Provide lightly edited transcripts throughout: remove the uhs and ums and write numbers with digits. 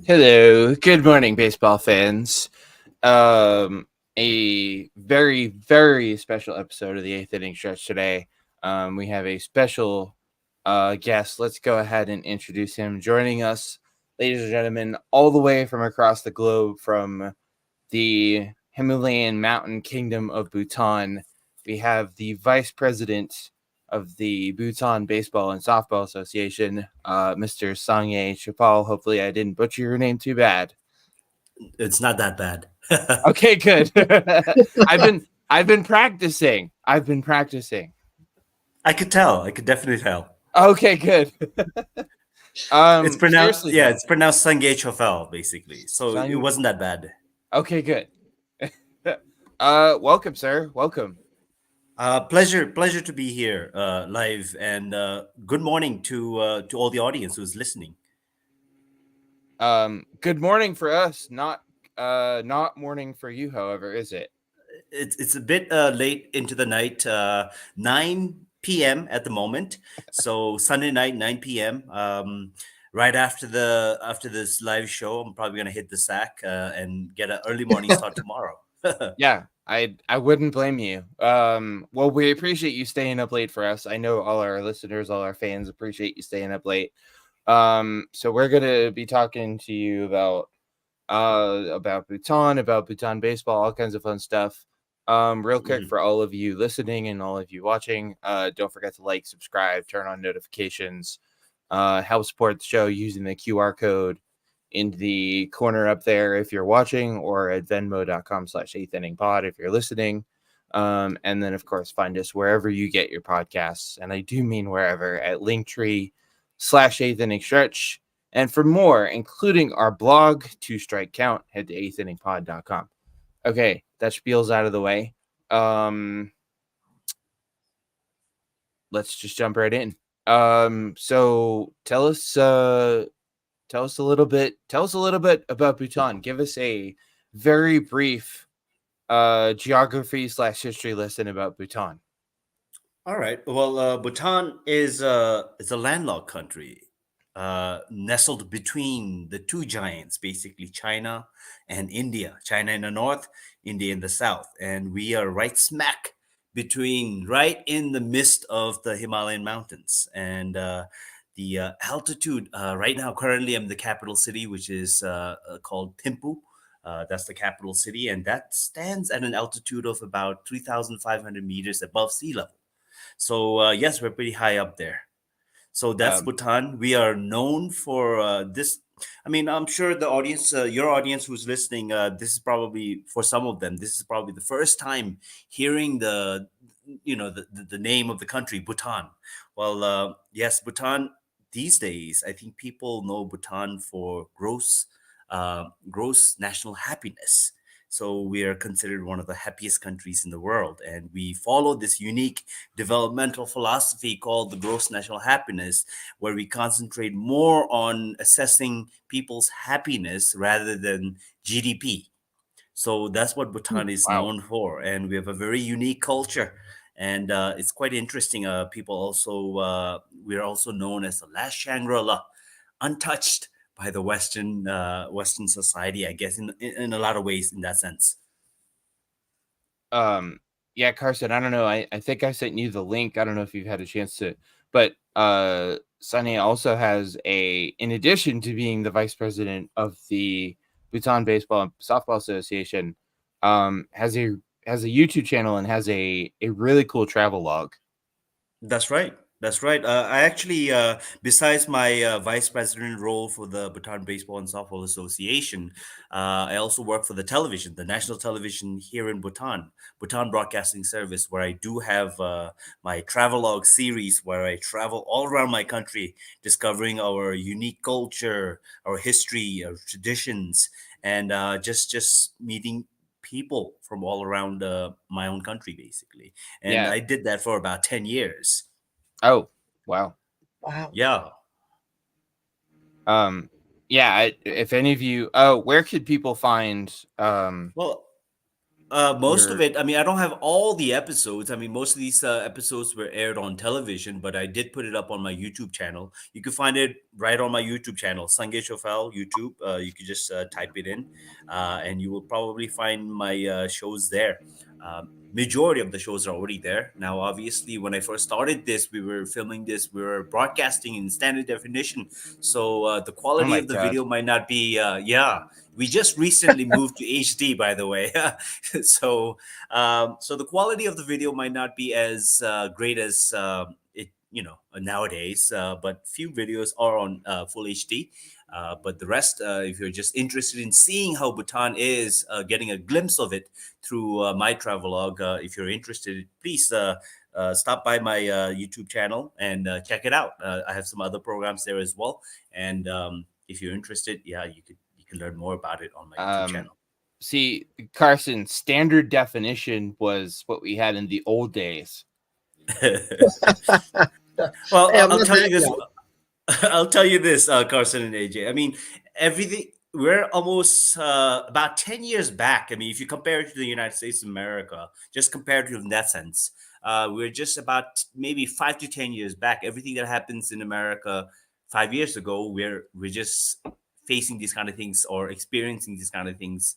Hello, good morning, baseball fans. A very, very special episode of the eighth inning stretch today. We have a special guest. Let's go ahead and introduce him. Joining us, ladies and gentlemen, all the way from across the globe from the Himalayan mountain kingdom of Bhutan, we have the vice president of the Bhutan Baseball and Softball Association, Mr. Sangye Choiphel. Hopefully, I didn't butcher your name too bad. It's not that bad. Okay, good. I've been practicing. I've been practicing. I could tell. I could definitely tell. Okay, good. It's pronounced, Seriously yeah, though, it's pronounced Sangye Choiphel, basically. So it Sang. wasn't that bad. Okay, good. Welcome, sir. Welcome. Pleasure to be here live, and good morning to all the audience who's listening. Good morning for us. Not morning for you, however, is it? It's a bit late into the night, 9 p.m. at the moment. So Sunday night, 9 p.m. Right after this live show, I'm probably gonna hit the sack and get an early morning start tomorrow. Yeah, I wouldn't blame you. Well, we appreciate you staying up late for us. I know all our listeners, all our fans appreciate you staying up late. So we're gonna be talking to you about Bhutan baseball, all kinds of fun stuff. Real quick Mhm. for all of you listening and all of you watching, don't forget to like, subscribe, turn on notifications, help support the show using the QR code in the corner up there if you're watching, or at venmo.com/eighth inning pod if you're listening. And then of course find us wherever you get your podcasts. And I do mean wherever, at Linktree/eighth inning stretch. And for more, including our blog, Two Strike Count, head to eighth-inningpod.com. Okay, that spiel's out of the way. Let's just jump right in. So tell us a little bit about Bhutan. Give us a very brief geography/history lesson about Bhutan. All right. Well, Bhutan is a landlocked country, nestled between the two giants, basically China and India. China in the north, India in the south, and we are right smack between, right in the midst of the Himalayan mountains. And the altitude right now, currently, I'm the capital city, which is called Thimphu. That's the capital city, and that stands at an altitude of about 3,500 meters above sea level. So yes, we're pretty high up there. So that's Um, Bhutan. We are known for this. I mean, I'm sure the audience, your audience who's listening, this is probably for some of them. This is probably the first time hearing the name of the country, Bhutan. Well, yes, Bhutan. These days, I think people know Bhutan for gross national happiness. So we are considered one of the happiest countries in the world, and we follow this unique developmental philosophy called the gross national happiness, where we concentrate more on assessing people's happiness rather than GDP. So that's what Bhutan is wow. known for, and we have a very unique culture, and it's quite interesting. People also we're also known as the last Shangri-La, untouched by the Western society, I guess, in a lot of ways, in that sense. Um, yeah, Carson, I don't know. I think I sent you the link. I don't know if you've had a chance to, but Sunny also has in addition to being the vice president of the Bhutan Baseball and Softball Association, has a YouTube channel and has a really cool travel log. That's right. That's right. I actually, besides my vice president role for the Bhutan Baseball and Softball Association, I also work for the television, the national television here in Bhutan, Bhutan Broadcasting Service, where I do have my travelogue series where I travel all around my country, discovering our unique culture, our history, our traditions, and just meeting people from all around my own country, basically. And Yeah. I did that for about 10 years. Oh, wow. Yeah. Um, yeah. If any of you, where could people find? Well, Most of Your it, I mean, I don't have all the episodes. I mean, most of these episodes were aired on television, but I did put it up on my YouTube channel. You can find it right on my YouTube channel, Sangye Choiphel YouTube. You could just type it in, and you will probably find my shows there. Majority of the shows are already there now. Obviously, when I first started this, we were filming this, we were broadcasting in standard definition, so the oh quality my of the god. video might not be. Yeah, we just recently moved to HD, by the way. So the quality of the video might not be as great as it nowadays, but few videos are on full HD. But the rest, if you're just interested in seeing how Bhutan is, getting a glimpse of it through my travelogue, if you're interested, please stop by my YouTube channel and check it out. I have some other programs there as well, and if you're interested, yeah, you can learn more about it on my YouTube Um, channel. See, Carson, standard definition was what we had in the old days. Well, Hey, I'm I'll not tell that you this. young. I'll tell you this, Carson and AJ. I mean, everything. We're almost about 10 years back. I mean, if you compare it to the United States of America, just comparative in that sense, we're just about maybe 5 to 10 years back. Everything that happens in America 5 years ago, we're just facing these kind of things or experiencing these kind of things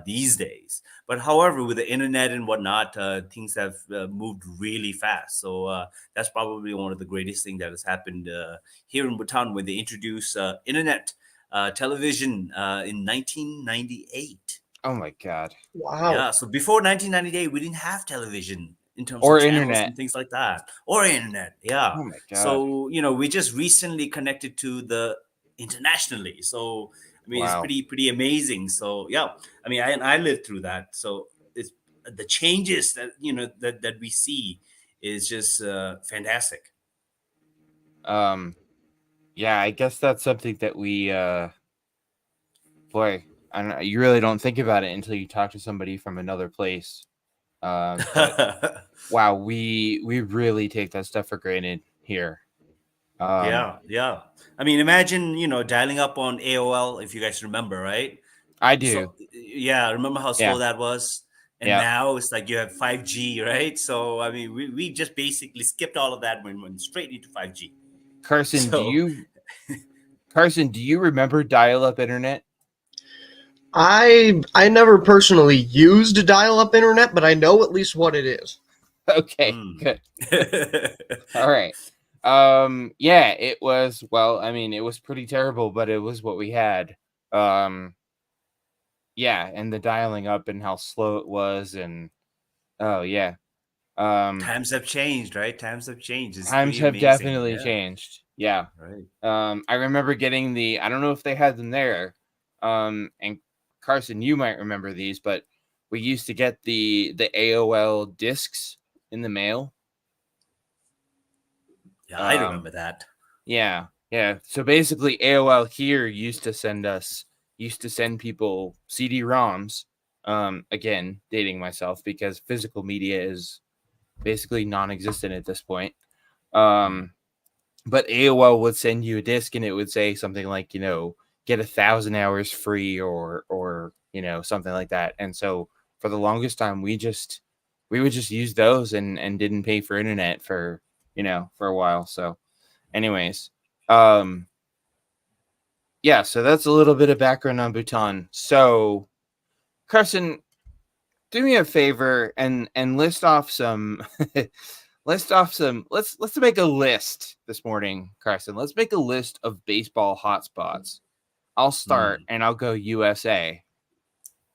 these days. But however, with the internet and whatnot, things have moved really fast. So that's probably one of the greatest things that has happened here in Bhutan when they introduced internet television in 1998. Oh my god. Wow. Yeah, so before 1998, we didn't have television in terms of Or channels internet. and things like that, or internet. Yeah, Oh my god. so we just recently connected to the internationally. So I mean, it's Wow. pretty amazing. So yeah, I mean, I lived through that. So it's the changes that that we see is just fantastic. Um, yeah, I guess that's something that we boy, I don't know, you really don't think about it until you talk to somebody from another place. But wow, we really take that stuff for granted here. Um, Yeah, yeah. I mean, imagine, dialing up on AOL, if you guys remember, right? I So, do. yeah, remember how slow Yeah. that was? And Yeah. now it's like you have 5G, right? So, I mean, we just basically skipped all of that when went straight into 5G. Carson, do So, you Carson, do you remember dial-up internet? I never personally used dial-up internet, but I know at least what it is. Okay, mm. good. All right. Yeah, it was, well, I mean, it was pretty terrible, but it was what we had. Um, yeah, and the dialing up and how slow it was, and oh yeah. Um, Times have changed, right? Times have changed. It's Times pretty have amazing. definitely Yeah, changed. Yeah. right. I remember getting I don't know if they had them there. And Carson, you might remember these, but we used to get the AOL discs in the mail. Yeah, I Um, remember that. yeah, yeah. So basically, AOL here used to send people CD-ROMs. Again, dating myself because physical media is basically non-existent at this point. Mm. But AOL would send you a disc and it would say something like, get 1,000 hours free or something like that. And so for the longest time, we would just use those and didn't pay for internet for a while. So anyways, um, yeah, so that's a little bit of background on Bhutan. So Carson, do me a favor and list off some let's make a list this morning, Carson. Let's make a list of baseball hotspots. I'll start Mm. and I'll go USA.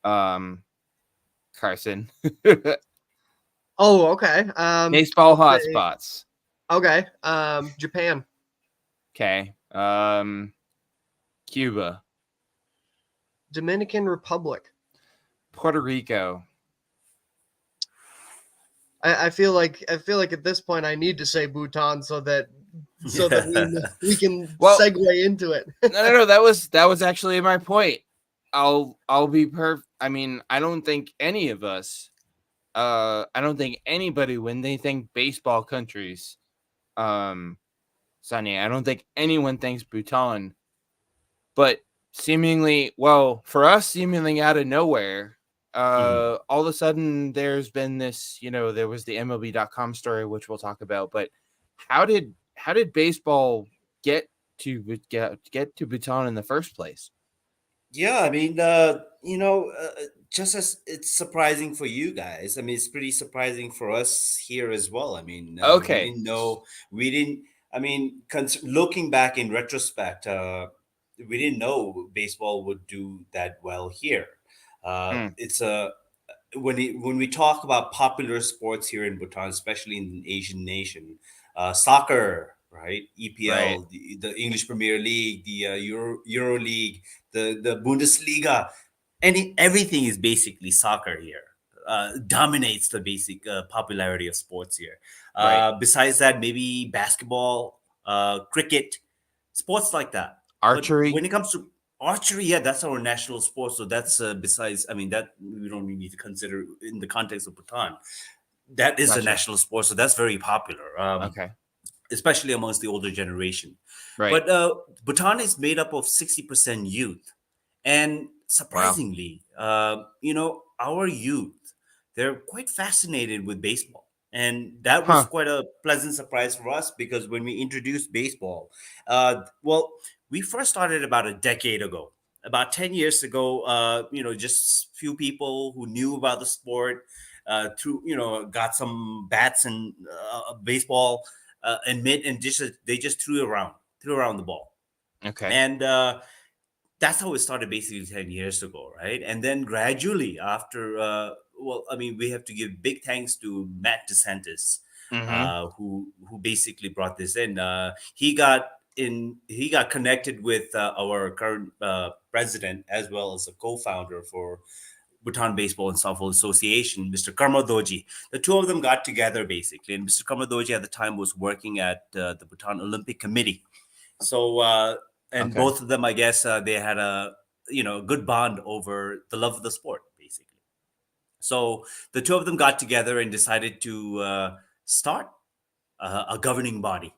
Um Carson. Oh, okay. Baseball I'll say hotspots. okay. Japan, Okay. Cuba, Dominican Republic. Puerto Rico. I feel like at this point I need to say Bhutan so that we can Well, segue into it. no, that was actually my point. I'll be perfect. I mean, I don't think any of us I don't think anybody when they think baseball countries, Sonny, I don't think anyone thinks Bhutan, but seemingly, well, for us, seemingly out of nowhere, Mhm. all of a sudden there's been this, there was the MLB.com story, which we'll talk about, but how did baseball get to Bhutan in the first place? Yeah, I mean, just as it's surprising for you guys, I mean, it's pretty surprising for us here as well. I mean, we Okay. didn't know, we didn't, I mean, looking back in retrospect, we didn't know baseball would do that well here. Mm, It's a when we talk about popular sports here in Bhutan, especially in an Asian nation, soccer, right? right. EPL, the English Premier League, the Euro League, the Bundesliga, everything is basically soccer here. Dominates the basic popularity of sports here. Right. Besides that, maybe basketball, cricket, sports like that. But Archery. when it comes to archery, yeah, that's our national sport. So that's besides, I mean, that we don't really need to consider in the context of Bhutan. That is the Gotcha. national sport, so that's very popular, Okay. especially amongst the older generation. Right. But Bhutan is made up of 60% youth, and Wow. surprisingly, our youth, they're quite fascinated with baseball. And that was Huh. quite a pleasant surprise for us because when we introduced baseball, well, we first started about a decade ago. About 10 years ago, just few people who knew about the sport, got some bats and baseball and mitt, and they just threw around the ball. Okay. And that's how it started basically 10 years ago, right? And then gradually after I mean, we have to give big thanks to Matt DeSantis, Mm-hmm. who basically brought this in. He got connected with our current president as well as a co-founder for Bhutan Baseball and Softball Association, Mr. Karma Doji. The two of them got together basically, and Mr. Karma Doji at the time was working at the Bhutan Olympic Committee. So, and Okay. both of them, I guess, they had a good bond over the love of the sport, basically. So the two of them got together and decided to start a governing body,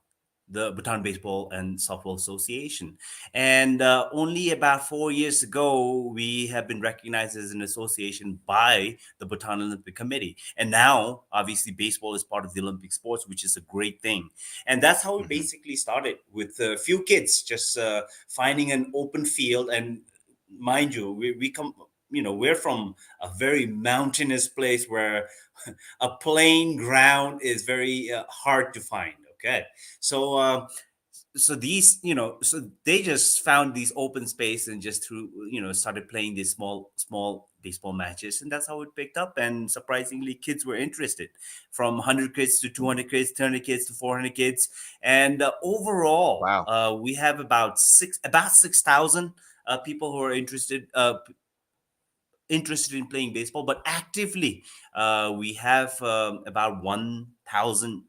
the Bhutan Baseball and Softball Association. And only about 4 years ago, we have been recognized as an association by the Bhutan Olympic Committee. And now, obviously, baseball is part of the Olympic sports, which is a great thing. And that's how we Mm-hmm. basically started with a few kids just finding an open field. And mind you, we come. We're from a very mountainous place where a plain ground is very hard to find. Okay, so so they just found these open space and just through started playing these small baseball matches, and that's how it picked up. And surprisingly, kids were interested, from 100 kids to 200 kids, 300 kids to 400 kids, and overall, Wow. we have about 6,000 people who are interested in playing baseball, but actively, we have about 1,000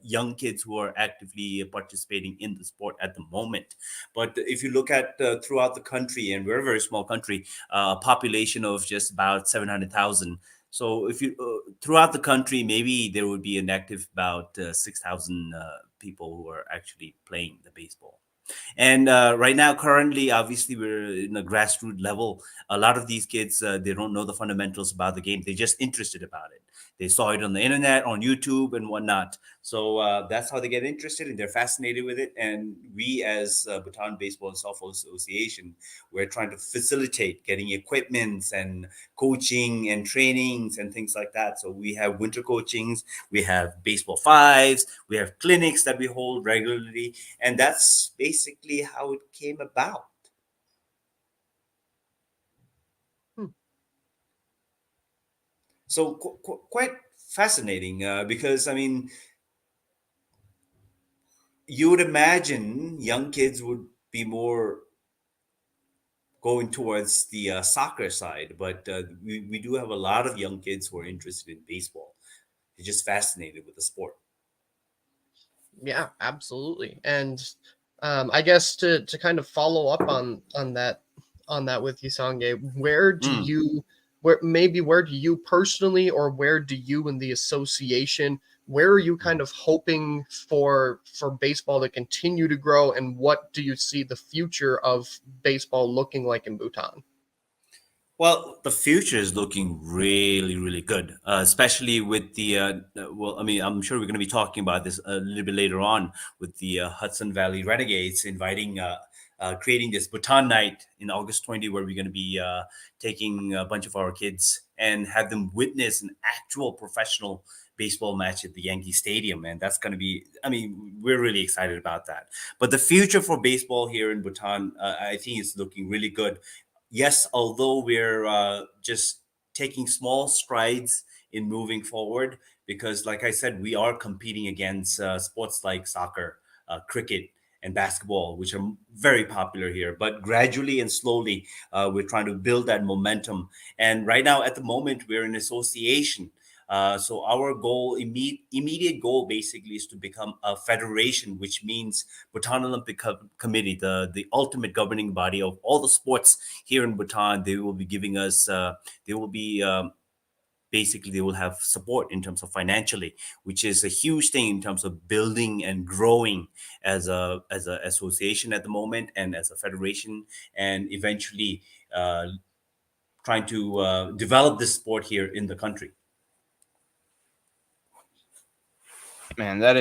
young kids who are actively participating in the sport at the moment. But if you look at throughout the country, and we're a very small country, population of just about 700,000. So if you throughout the country, maybe there would be an active about 6,000 people who are actually playing the baseball. And right now, currently, obviously, we're in a grassroots level. A lot of these kids, they don't know the fundamentals about the game. They're just interested about it. They saw it on the internet, on YouTube, and whatnot. So that's how they get interested, and they're fascinated with it. And we, as Bhutan Baseball and Softball Association, we're trying to facilitate getting equipments and coaching and trainings and things like that. So we have winter coachings, we have baseball fives, we have clinics that we hold regularly, and that's basically how it came about. Hmm. So quite fascinating because I mean, you would imagine young kids would be more going towards the soccer side, but we do have a lot of young kids who are interested in baseball. They're just fascinated with the sport. Yeah, absolutely. And I guess to kind of follow up on that with you, Sangye, Mm. where do you personally, or where do you in the association, where are you kind of hoping for baseball to continue to grow, and what do you see the future of baseball looking like in Bhutan? Well, the future is looking really, really good, especially with the. Well, I mean, I'm sure we're going to be talking about this a little bit later on with the Hudson Valley Renegades creating this Bhutan night in August 20, where we're going to be taking a bunch of our kids and have them witness an actual professional baseball match at the Yankee Stadium. And that's going to be, I mean, we're really excited about that. But the future for baseball here in Bhutan, I think is looking really good. Yes, although we're just taking small strides in moving forward, because, like I said, we are competing against sports like soccer, cricket, and basketball, which are very popular here. But gradually and slowly, we're trying to build that momentum. And right now, at the moment, we're in association. So our immediate goal, basically, is to become a federation, which means Bhutan Committee, the ultimate governing body of all the sports here in Bhutan. They will be giving us, they will be basically they will have support in terms of financially, which is a huge thing in terms of building and growing as a association at the moment and as a federation, and eventually trying to develop this sport here in the country. Man, uh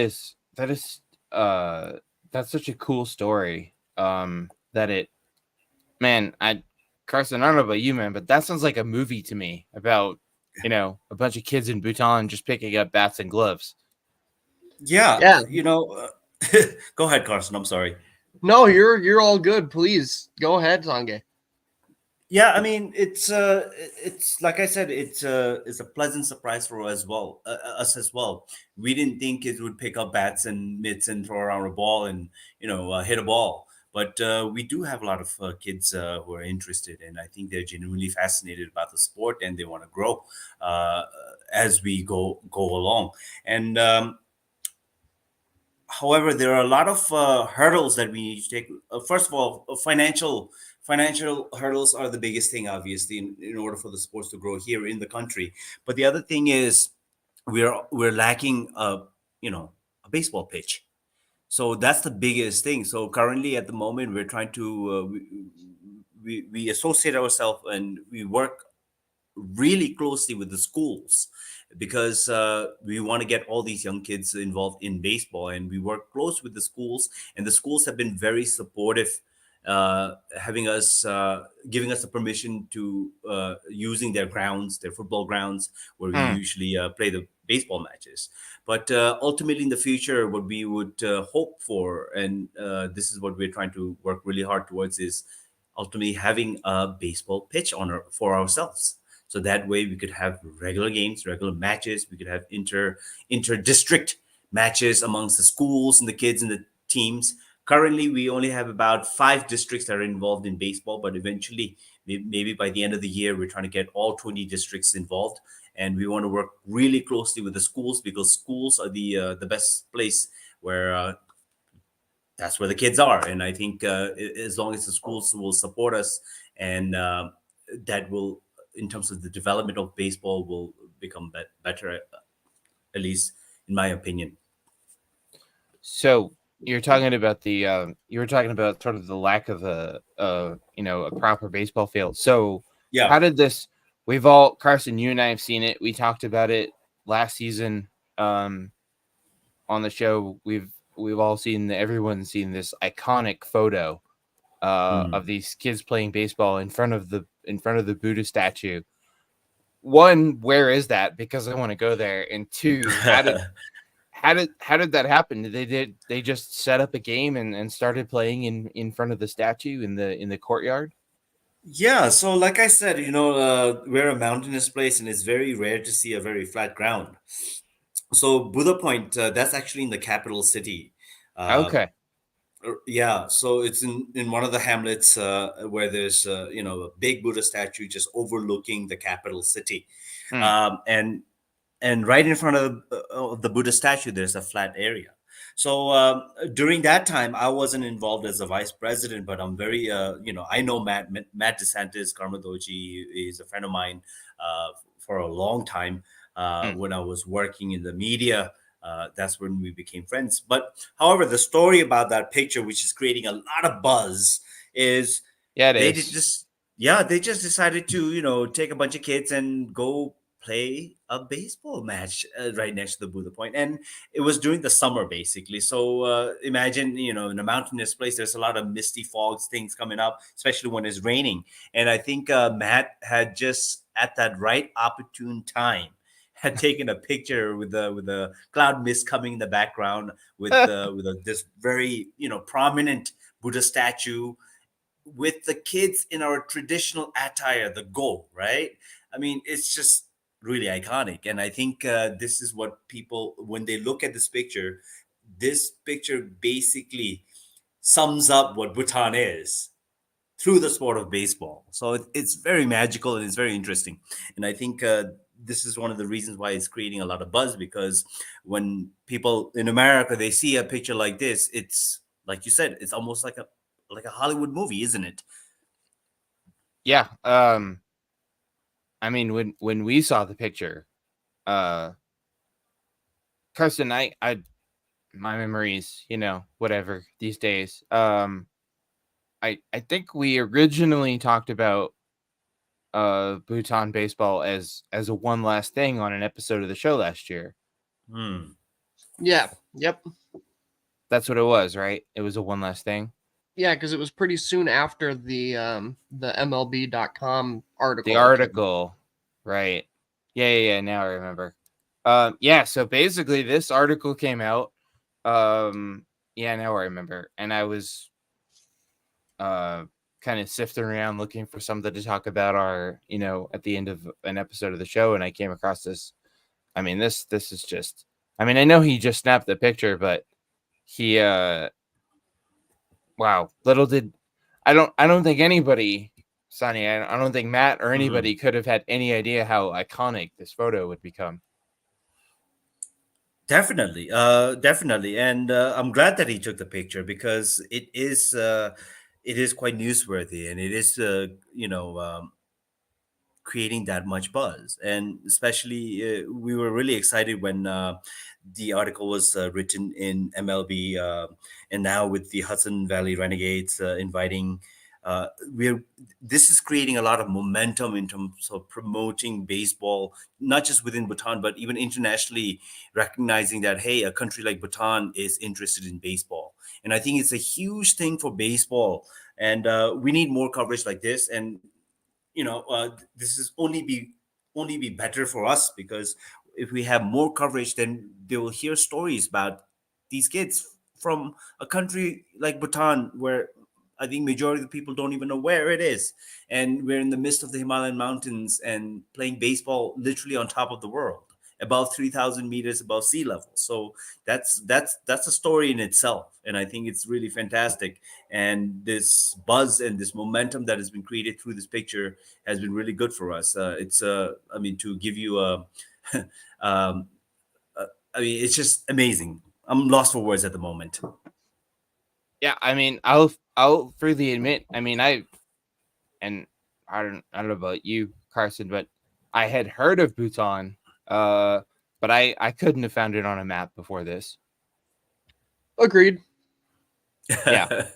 that's such a cool story. That it man, I Carson, I don't know about you, man, but that sounds like a movie to me about, a bunch of kids in Bhutan just picking up bats and gloves. Yeah, Yeah. go ahead, Carson. I'm sorry. No, you're all good. Please go ahead, Sange. Yeah, I mean, it's like I said, it's a pleasant surprise for us as well. We didn't think it would pick up bats and mitts and throw around a ball and hit a ball, but we do have a lot of kids who are interested, and I think they're genuinely fascinated about the sport and they want to grow uh, as we go along. And however, there are a lot of hurdles that we need to take. First of all, financial hurdles are the biggest thing, obviously, in order for the sports to grow here in the country. But the other thing is we're lacking a baseball pitch. So that's the biggest thing. So currently, at the moment, we're trying to we associate ourselves and we work really closely with the schools because we want to get all these young kids involved in baseball, and we work close with the schools, and the schools have been very supportive, having us giving us the permission to using their grounds, their football grounds, where we Hmm. usually play the baseball matches. But ultimately, in the future, what we would hope for, and this is what we're trying to work really hard towards, is ultimately having a baseball pitch for ourselves. So that way we could have regular games, regular matches. We could have inter district matches amongst the schools and the kids and the teams. Currently, we only have about 5 districts that are involved in baseball, but eventually, maybe by the end of the year, we're trying to get all 20 districts involved. And we want to work really closely with the schools, because schools are the best place where that's where the kids are. And I think as long as the schools will support us, and that will, in terms of the development of baseball, will become better, at least in my opinion. So you were talking about sort of the lack of a proper baseball field. So Yeah. how did this? We've all Carson, you and I have seen it. We talked about it last season um, on the show. We've all seen everyone's seen this iconic photo Mhm. of these kids playing baseball in front of the Buddha statue. One, where is that? Because I want to go there. And two, how did that happen? They just set up a game and started playing in front of the statue in the courtyard? Yeah, so like I said, we're a mountainous place and it's very rare to see a very flat ground. So Buddha Point, that's actually in the capital city. Uh, Okay. yeah, so it's in one of the hamlets where there's a big Buddha statue just overlooking the capital city, Hmm. and right in front of the Buddha statue, there's a flat area. So during that time, I wasn't involved as a vice president, but I'm very, I know Matt DeSantis, Karmadoji is a friend of mine for a long time. Hmm. When I was working in the media, that's when we became friends. But however, the story about that picture, which is creating a lot of buzz, is Yeah, it they did is. just Yeah, they just decided to, take a bunch of kids and go play a baseball match right next to the Buddha Point. And it was during the summer, basically. So imagine, in a mountainous place, there's a lot of misty fogs, things coming up, especially when it's raining. And I think Matt had just at that right opportune time had taken a picture with the cloud mist coming in the background with this very prominent Buddha statue with the kids in our traditional attire, the go, right? I mean, it's just really iconic. And I think this is what people, when they look at this picture basically sums up what Bhutan is through the sport of baseball. So it's very magical and it's very interesting. And I think this is one of the reasons why it's creating a lot of buzz, because when people in America, they see a picture like this, it's like you said, it's almost like a Hollywood movie, isn't it? Yeah. I mean, when we saw the picture, uh, Carson, I my memories, whatever these days. I think we originally talked about Bhutan baseball as a one last thing on an episode of the show last year. Hmm. Yeah. Yep. That's what it was, right? It was a one last thing. Yeah, because it was pretty soon after the MLB.com The article came out. article, right? Yeah. Now I remember. Yeah. So basically, this article came out. Yeah. Now I remember, and I was uh kind of sifting around looking for something to talk about at the end of an episode of the show, and I came across this. I mean, this is just. I mean, I know he just snapped the picture, but he wow, little did I don't think anybody, Sonny, I don't think Matt or Mhm. anybody could have had any idea how iconic this photo would become. Definitely, and I'm glad that he took the picture because it is quite newsworthy, and it is creating that much buzz. And especially, we were really excited when the article was written in MLB, and now with the Hudson Valley Renegades inviting. We're This is creating a lot of momentum in terms of promoting baseball, not just within Bhutan, but even internationally, recognizing that hey, a country like Bhutan is interested in baseball, and I think it's a huge thing for baseball. And we need more coverage like this. And this is only be better for us, because if we have more coverage, then they will hear stories about these kids from a country like Bhutan, where I think majority of the people don't even know where it is, and we're in the midst of the Himalayan mountains and playing baseball literally on top of the world, above 3,000 meters above sea level. So that's a story in itself, and I think it's really fantastic. And this buzz and this momentum that has been created through this picture has been really good for us. It's I mean, to give you a um, I mean, it's just amazing. I'm lost for words at the moment. Yeah, I mean, I'll freely admit, I mean, and I don't know about you, Carson, but I had heard of Bhutan, uh, but I couldn't have found it on a map before this. Agreed. Yeah,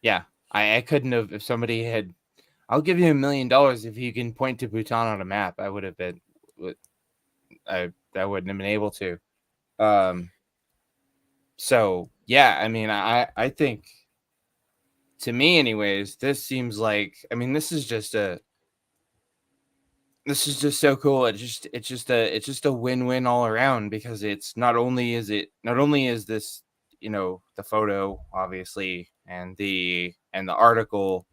yeah, I couldn't have if somebody had. I'll give you $1,000,000 if you can point to Bhutan on a map. I would have been, I wouldn't have been able to. Um, so yeah, I mean, I think to me, anyways, this seems like I mean, this is just so cool. It's just a win-win all around because it's not only is this the photo obviously and the article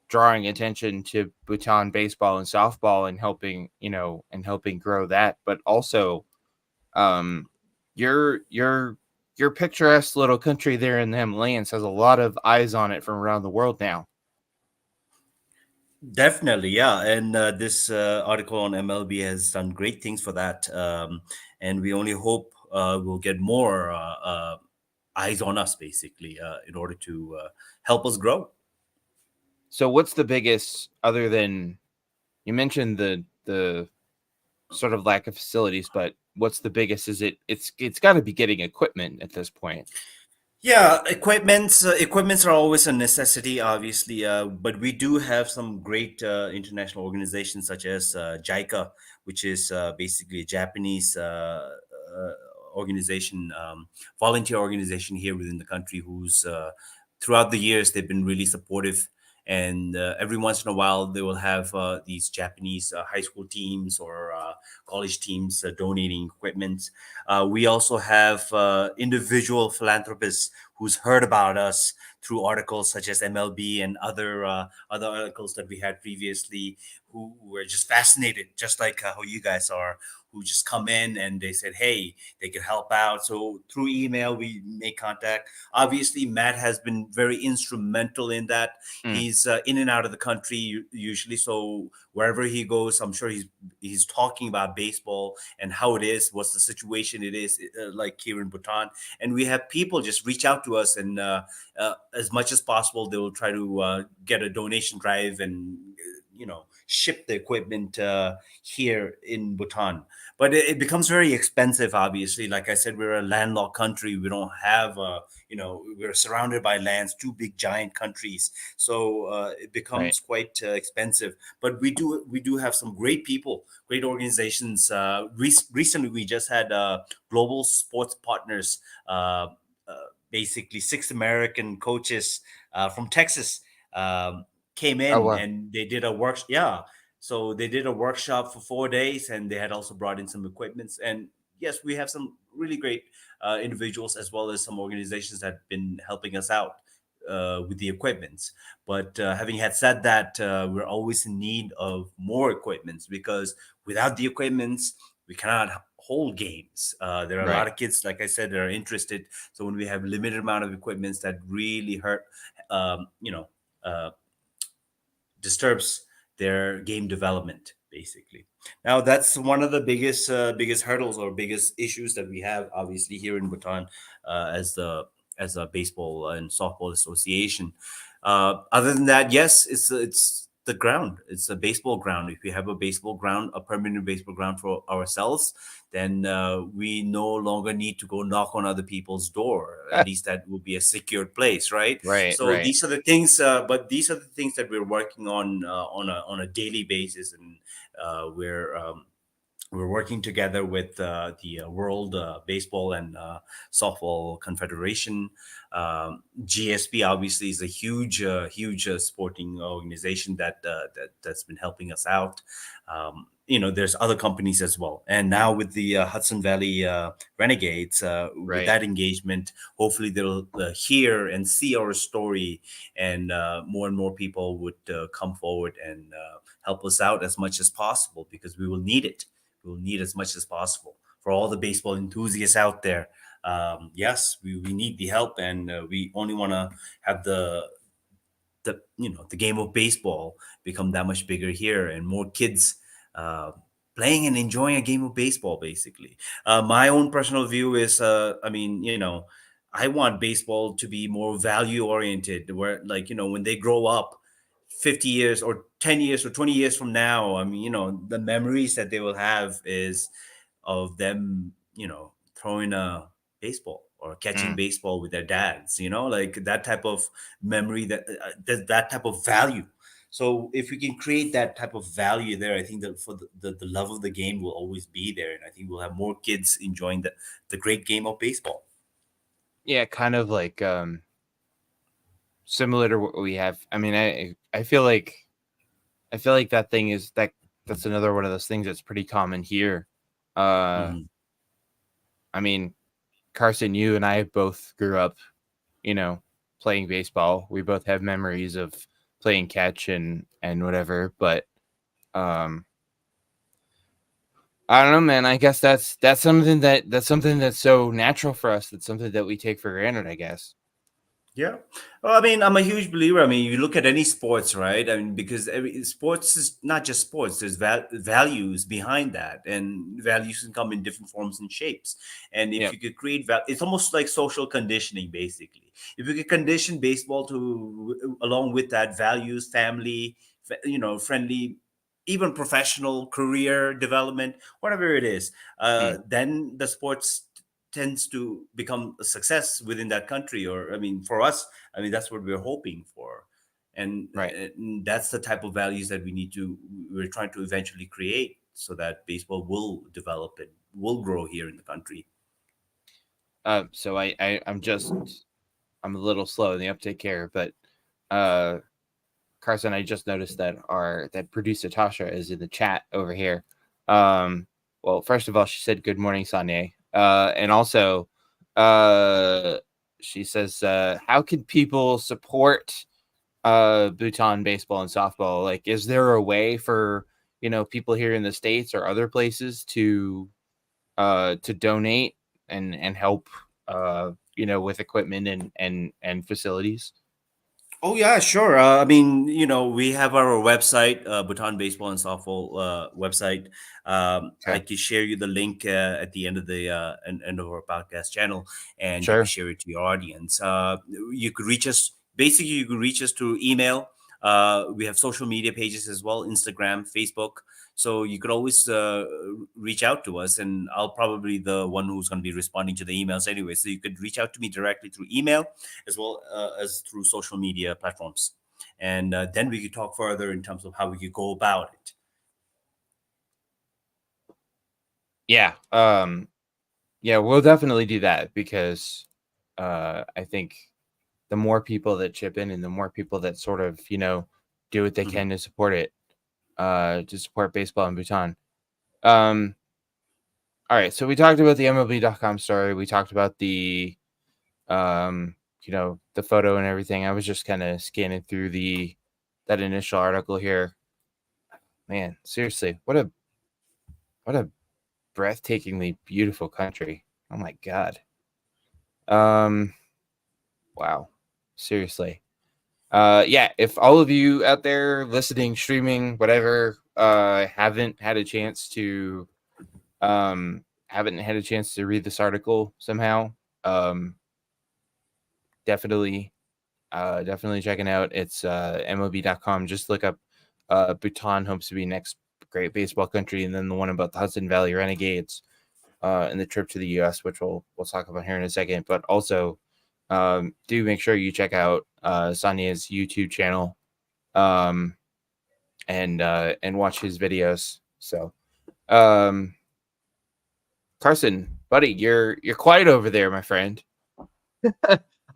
drawing attention to Bhutan baseball and softball and helping grow that, but also um your picturesque little country there in the Himalayas has a lot of eyes on it from around the world now. Definitely, yeah. And this article on MLB has done great things for that. And we only hope we'll get more eyes on us, basically, in order to help us grow. So what's the biggest other than you mentioned the sort of lack of facilities, but what's the biggest? Is it's got to be getting equipment at this point. Yeah, equipments are always a necessity, obviously. But we do have some great international organizations such as JICA, which is basically a Japanese organization, volunteer organization here within the country, who's throughout the years they've been really supportive. And every once in a while, they will have these Japanese high school teams or college teams donating equipment. We also have individual philanthropists who's heard about us through articles such as MLB and other articles that we had previously, who were just fascinated, just like how you guys are, who just come in and they said, "Hey, they could help out." So through email, we make contact. Obviously, Matt has been very instrumental in that. Mm, He's in and out of the country usually, so wherever he goes, I'm sure he's talking about baseball and how it is, what's the situation it is, like here in Bhutan. And we have people just reach out to us, and as much as possible, they will try to get a donation drive and ship the equipment here in Bhutan. But it becomes very expensive, obviously. Like I said, we're a landlocked country. We don't have we're surrounded by lands, two big giant countries, so it right. becomes quite expensive. But we do have some great people, great organizations. Recently we just had global sports partners, uh, basically six American coaches from Texas, um, came Oh in wow. and they did a work. Yeah, so they did a workshop for 4 days, and they had also brought in some equipments. And yes, we have some really great individuals as well as some organizations that have been helping us out with the equipments. But having had said that, we're always in need of more equipments, because without the equipments, we cannot hold games. There are a lot Right. of kids, like I said, that are interested. So when we have limited amount of equipments, that really hurt, um, you know, uh, disturbs their game development, basically. Now that's one of the biggest hurdles or biggest issues that we have, obviously, here in Bhutan, as a baseball and softball association. Other than that, yes, it's the ground. It's a baseball ground. If we have a baseball ground, a permanent baseball ground for ourselves, then we no longer need to go knock on other people's door. At least that will be a secured place, right? Right. So Right. these are the things, but these are the things that we're working on on a daily basis, and we're working together with the World Baseball and Softball Confederation. GSP obviously is a huge sporting organization that's been helping us out. There's other companies as well, and now with the Hudson Valley Renegades, with Right. that engagement, hopefully they'll hear and see our story, and more people would come forward and help us out as much as possible, because we will need it. We'll need as much as possible for all the baseball enthusiasts out there. Yes, we need the help, and we only want to have the game of baseball become that much bigger here, and more kids uh, playing and enjoying a game of baseball, basically. My own personal view is, I mean, I want baseball to be more value oriented, where, like, when they grow up 50 years or 10 years or 20 years from now, I mean, the memories that they will have is of them, throwing a baseball or catching Mm. baseball with their dads, like that type of memory, that type of value. So if we can create that type of value there, I think that for the love of the game will always be there, and I think we'll have more kids enjoying the great game of baseball. Yeah. Kind of like similar to what we have. I mean, I feel like that's another one of those things that's pretty common here. Uh, Mhm. I mean, Carson, you and I both grew up, you know, playing baseball. We both have memories of playing catch and whatever. But um, I don't know, man. I guess that's something that's so natural for us. That's something that we take for granted. I guess. Yeah. Well, I mean, I'm a huge believer. I mean, you look at any sports, right? I mean, because sports is not just sports. There's values behind that, and values can come in different forms and shapes. And if Yep. you could create, it's almost like social conditioning, basically. If you could condition baseball to, along with that, values, family, friendly, even professional career development, whatever it is, Mm. then the sports tends to become a success within that country. Or I mean, for us, I mean, that's what we're hoping for. And, Right. and that's the type of values that we're trying to eventually create, so that baseball will develop and will grow here in the country. So I'm a little slow in the uptake here, but uh, Carson, I just noticed that that producer Tasha is in the chat over here. Well, first of all, she said good morning, Sangye, and also, she says, how can people support Bhutan baseball and softball? Like, is there a way for people here in the States or other places to donate and help with equipment and facilities? Oh yeah, sure. I mean, we have our website, Bhutan Baseball and Softball website. I Okay. can share you the link at the end of the end of our podcast channel, and you can Sure. share it to your audience. You could reach us. Basically, you could reach us through email. We have social media pages as well: Instagram, Facebook. So you could always reach out to us, and I'll probably be the one who's going to be responding to the emails anyway. So you could reach out to me directly through email, as well as through social media platforms. And then we could talk further in terms of how we could go about it. Yeah. Yeah, we'll definitely do that, because I think the more people that chip in and the more people that sort of, do what they Mhm. can to support it, to support baseball in Bhutan. Um, all right. So we talked about the MLB.com story. We talked about um, the photo and everything. I was just kind of scanning through that initial article here. Man, seriously, what a breathtakingly beautiful country. Oh my God. Um, wow. Seriously. Yeah, if all of you out there listening, streaming, whatever, haven't had a chance to read this article somehow, um, definitely definitely checking out. It's MLB.com. Just look up Bhutan hopes to be next great baseball country, and then the one about the Hudson Valley Renegades, and the trip to the US, which we'll talk about here in a second. But also, do make sure you check out Sanya's YouTube channel, um, and watch his videos. So, um, Carson, buddy, you're quiet over there, my friend.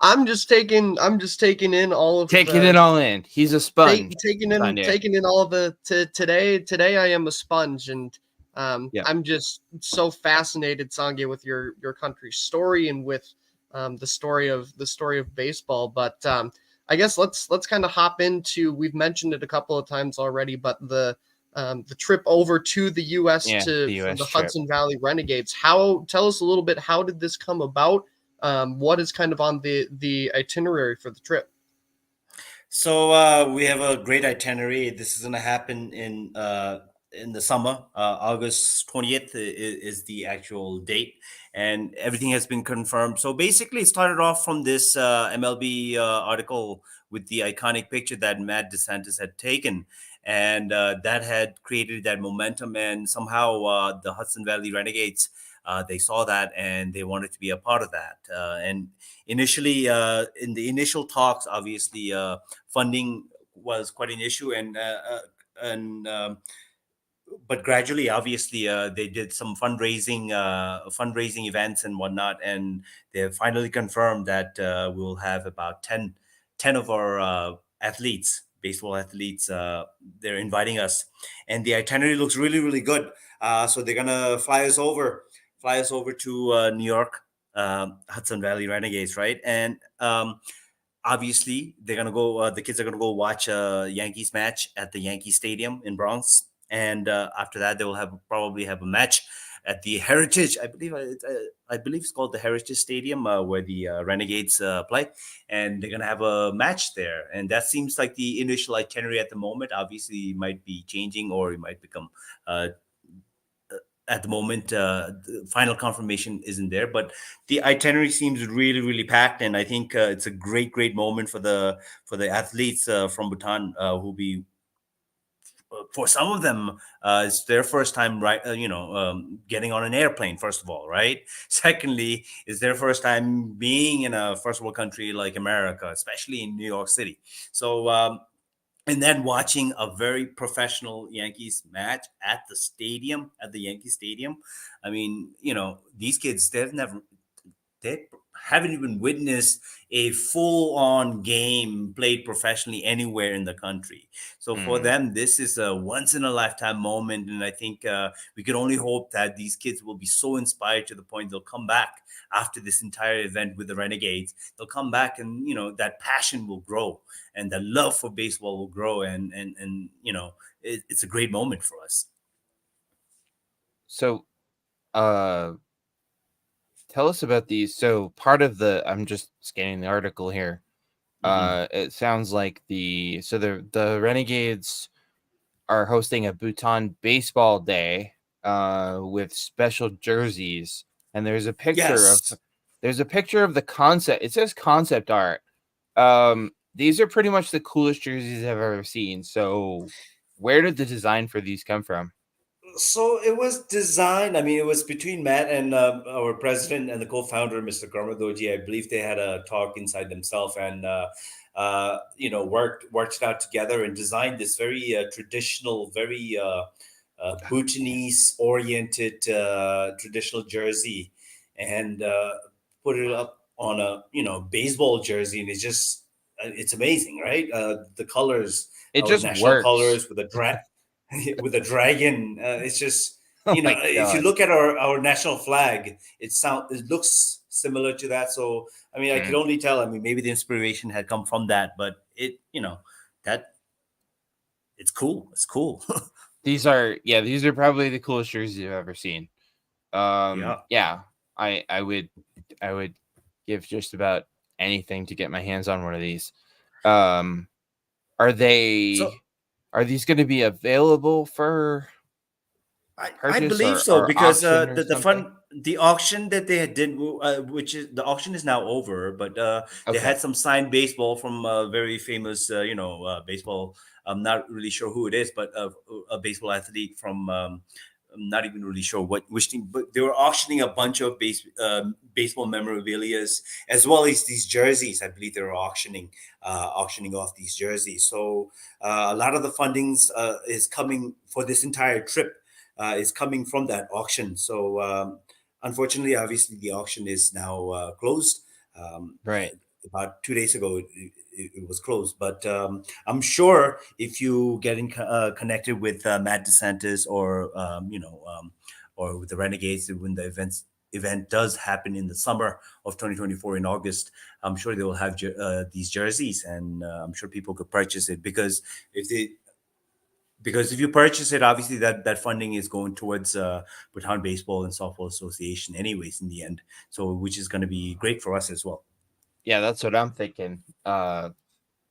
I'm just taking in all of Taking it all in. He's a sponge. Sanya. taking in all the today I am a sponge, and Yeah. I'm just so fascinated, Sangye, with your country's story, and with the story of baseball. But I guess let's kind of hop into, we've mentioned it a couple of times already, but the trip over to the US Yeah, the for US the trip. Hudson Valley Renegades. Tell us a little bit, how did this come about? What is kind of on the itinerary for the trip? So we have a great itinerary. This is going to happen in the summer. August 20th is the actual date, and everything has been confirmed. So basically, it started off from this MLB article with the iconic picture that Matt DeSantis had taken, and that had created that momentum. And somehow, the Hudson Valley Renegades, they saw that and they wanted to be a part of that. And initially, in the initial talks, obviously, funding was quite an issue, and but gradually, obviously, they did some fundraising events and whatnot, and they have finally confirmed that we'll have about 10 of our athletes, baseball athletes. They're inviting us, and the itinerary looks really, really good. So they're gonna fly us over to New York, Hudson Valley Renegades, right? And obviously, they're gonna go. The kids are gonna go watch a Yankees match at the Yankee Stadium in Bronx, and after that, they will probably have a match at the Heritage. I believe it's called the Heritage Stadium, where the Renegades play, and they're gonna have a match there. And that seems like the initial itinerary at the moment. Obviously, it might be changing, or it might become. At the moment, the final confirmation isn't there, but the itinerary seems really, really packed, and I think it's a great, great moment for the athletes from Bhutan, who'll be for some of them, it's their first time, right? Getting on an airplane. First of all, right. Secondly, it's their first time being in a first world country like America, especially in New York City. So, and then watching a very professional Yankees match at the stadium, at the Yankee Stadium. I mean, these kids, they haven't even witnessed a full-on game played professionally anywhere in the country. So for Mm. them, this is a once-in-a-lifetime moment, and I think we can only hope that these kids will be so inspired to the point they'll come back after this entire event with the Renegades. They'll come back, and that passion will grow, and the love for baseball will grow, and it's a great moment for us. So, uh, tell us about these. So, part of I'm just scanning the article here. Mhm. It sounds like the Renegades are hosting a Bhutan baseball day, with special jerseys, and Yes. there's a picture of the concept. It says concept art. These are pretty much the coolest jerseys I've ever seen. So, where did the design for these come from? So it was designed. I mean, it was between Matt and our president and the co-founder, Mr. Karmadoji. I believe they had a talk inside themselves and worked it out together and designed this very traditional, very Bhutanese oriented traditional jersey, and put it up on a baseball jersey, and it's amazing, right? The colors, It our just national works. colors with a with a dragon. It's just Oh my if you god. look at our national flag, it looks similar to that. So I mean, I could Mm. only tell. I mean, maybe the inspiration had come from that, but that it's cool. It's cool. These are probably the coolest jerseys I've ever seen. Yeah. Yeah, I would give just about anything to get my hands on one of these. Um, are So they are these going to be available for I purchase believe so or because auction or the something? fun the auction that they had did which is the auction is now over, but they Okay. had some signed baseball from a very famous baseball. I'm not really sure who it is, but a baseball athlete from I'm not even really sure which team, but they were auctioning a bunch of baseball memorabilia as well as these jerseys. I believe they were auctioning off these jerseys. So a lot of the fundings is coming for this entire trip is coming from that auction. So unfortunately, obviously, the auction is now closed. Right. About 2 days ago, it was closed. But I'm sure if you get connected with Matt DeSantis or with the Renegades when the event does happen in the summer of 2024 in August, I'm sure they will have these jerseys, and I'm sure people could purchase it if they because if you purchase it, obviously that funding is going towards Bhutan Baseball and Softball Association, anyways, in the end. So, which is going to be great for us as well. Yeah, that's what I'm thinking. Buy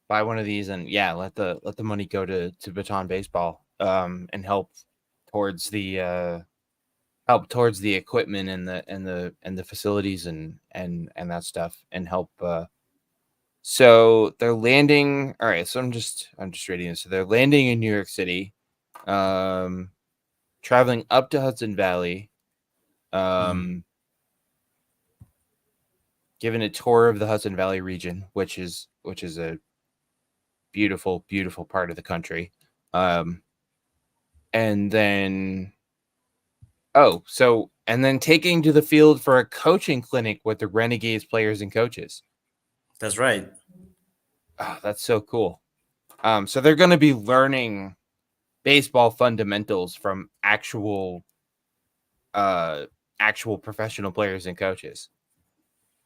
one of these and yeah, let the money go to Baton Baseball. And towards the help towards the equipment and the facilities and that stuff and help. So they're landing. All right, so I'm just reading this. So they're landing in New York City, um, traveling up to Hudson Valley, Mhm. um, giving a tour of the Hudson Valley region, which is a beautiful, beautiful part of the country. Um, and then and then taking to the field for a coaching clinic with the Renegades players and coaches. That's right. Oh, that's so cool. So they're going to be learning baseball fundamentals from uh actual professional players and coaches.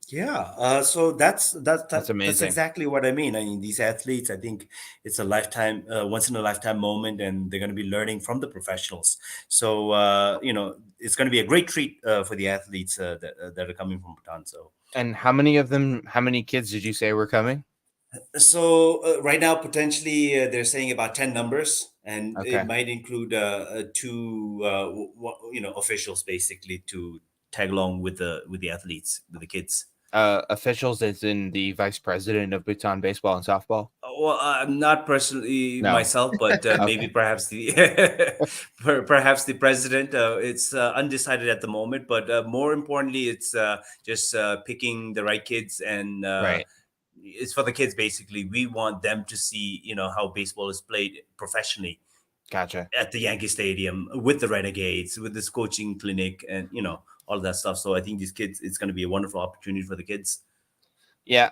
Yeah. So That's that's amazing. exactly what I mean. I mean, these athletes, I think it's a lifetime, once in a lifetime moment, and they're going to be learning from the professionals. So it's going to be a great treat for the athletes that are coming from Bhutan. So And how many kids did you say were coming? right now, potentially, they're saying about 10 numbers, and it Okay. might include two, officials basically to tag along with the athletes, with the kids. Officials as in the vice president of Bhutan baseball and softball. Well, I'm not personally No. myself, but maybe Okay. perhaps the perhaps the president. It's undecided at the moment, but more importantly, it's just picking the right kids, and Right. it's for the kids. Basically, we want them to see, how baseball is played professionally Gotcha. at the Yankee Stadium with the Renegades, with this coaching clinic, and all that stuff. So I think these kids, it's going to be a wonderful opportunity for the kids. Yeah.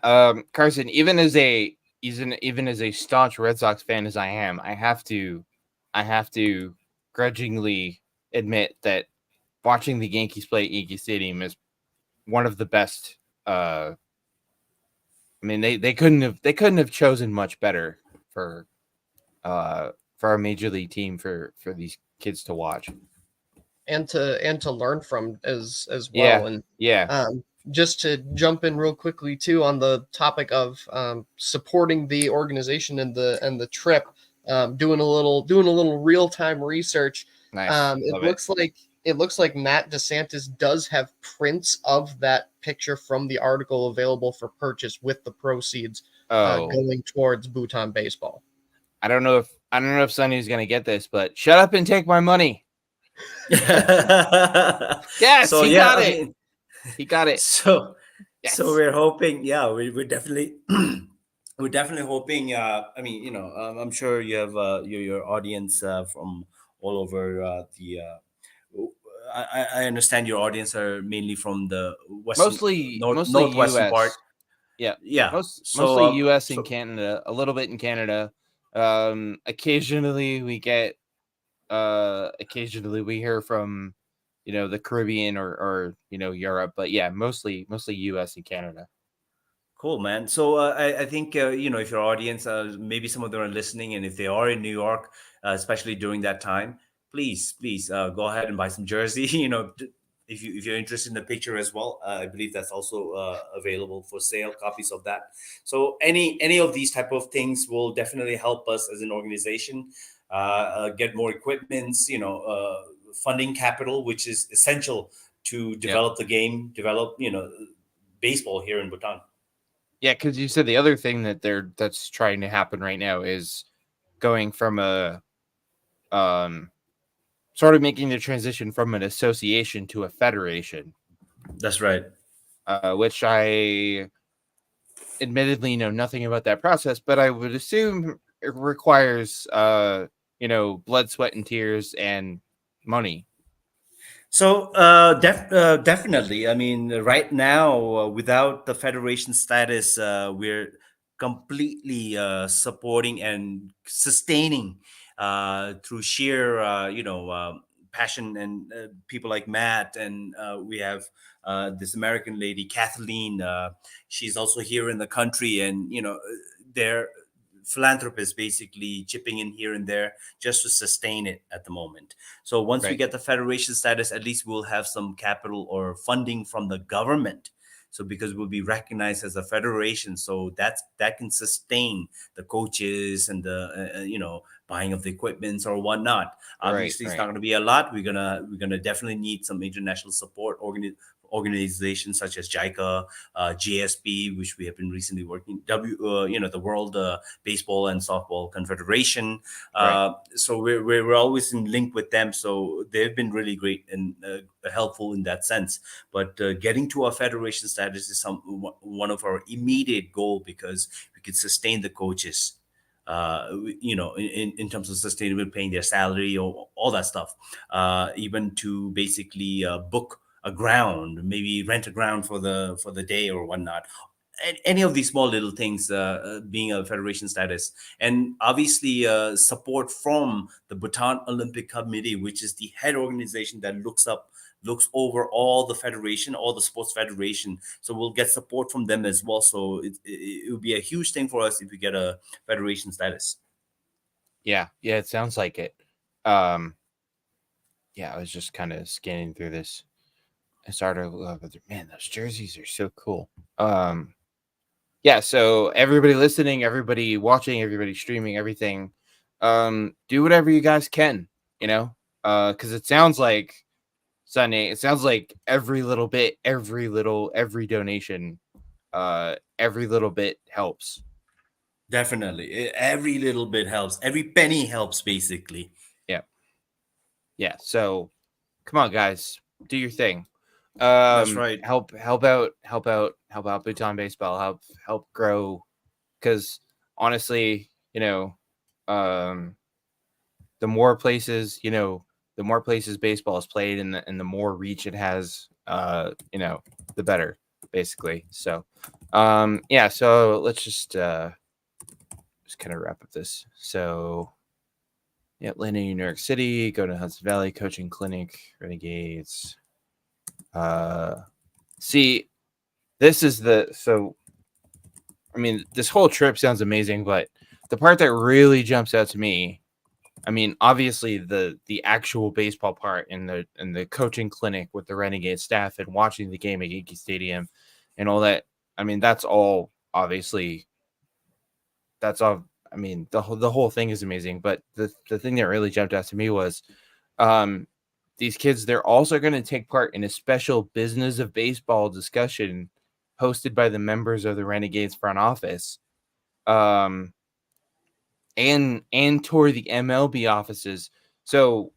Carson, even as a staunch Red Sox fan as I am, I have to grudgingly admit that watching the Yankees play at Yankee Stadium is one of the best. I mean, they couldn't have chosen much better for uh for a major league team for these kids to watch. and to learn from as Yeah, well. And yeah, just to jump in real quickly too on the topic of supporting the organization and the trip, doing a little real time research. nice, It love it. looks like Matt DeSantis does have prints of that picture from the article available for purchase with the proceeds Oh, going towards Bhutan baseball. I don't know if Sonny's gonna get this, but shut up and take my money. Yes, So he yeah, got I it. mean, He got it. so Yes. we're hoping, yeah, we're definitely we're definitely hoping. I mean, I'm sure you have your audience from all over the. I understand your audience are mainly from the western, Mostly northwestern part. US. Yeah. Yeah. Mostly So US and so Canada, a little bit in Canada. Occasionally we get occasionally we hear from the Caribbean or Europe, but yeah, mostly US and Canada. cool, man. So I think if your audience, maybe some of them are listening, and if they are in New York, especially during that time, please go ahead and buy some jersey. If you're interested in the picture as well, I believe that's also available for sale. Copies of that. So any of these type of things will definitely help us as an organization get more equipments. Funding capital, which is essential to Yep. develop the game, develop baseball here in Bhutan. Yeah, because you said the other thing that's trying to happen right now is going from a um sort of making the transition from an association to a federation, That's right. which I admittedly know nothing about that process, but I would assume it requires blood, sweat, and tears and money. So definitely, I mean, right now, without the federation status, we're completely supporting and sustaining through sheer, passion, and people like Matt, and we have this American lady, Kathleen. She's also here in the country, and they're philanthropists basically chipping in here and there just to sustain it at the moment. So once we Right. get the federation status, at least we'll have some capital or funding from the government. So because we'll be recognized as a federation, so that can sustain the coaches and the buying of the equipments or whatnot. Right. Obviously, it's not Right. going to be a lot. We're gonna definitely need some international support organizations such as JICA, GSP, which we have been recently working. The World Baseball and Softball Confederation. Right. So we're always in link with them. So they've been really great and helpful in that sense. But getting to our federation status is one of our immediate goal, because we could sustain the coaches. In terms of sustainable paying their salary or all that stuff, even to basically book a ground, maybe rent a ground for the day or whatnot. Any of these small little things, being a federation status, and obviously support from the Bhutan Olympic Committee, which is the head organization that looks over all the federation, all the sports federation. So we'll get support from them as well. So it will be a huge thing for us if we get a federation status. Yeah. Yeah. It sounds like it. Um. Yeah. I was just kind of scanning through this. I started. Man, those jerseys are so cool. Yeah. So everybody listening, everybody watching, everybody streaming, everything. Do whatever you guys can. Because it sounds like Sunday. It sounds like every little bit, every donation, every little bit helps. Definitely. Every little bit helps. Every penny helps, basically. Yeah, yeah. So come on, guys, do your thing. That's right. Help out Bhutan baseball. Help grow, because honestly, um, the more places, the more places baseball is played, and the more reach it has, the better, basically. So, yeah. So let's just kind of wrap up this. So, yeah, landing in New York City, go to Hudson Valley coaching clinic, Renegades. Uh, see, this is the so. I mean, this whole trip sounds amazing, but the part that really jumps out to me, I mean, obviously the actual baseball part in the coaching clinic with the Renegade staff and watching the game at Yankee Stadium and all that. I mean, that's all obviously that's all. I mean, the whole thing is amazing, but the thing that really jumped out to me was, um, these kids, they're also going to take part in a special business of baseball discussion hosted by the members of the Renegades front office, um, and tour the MLB offices. So,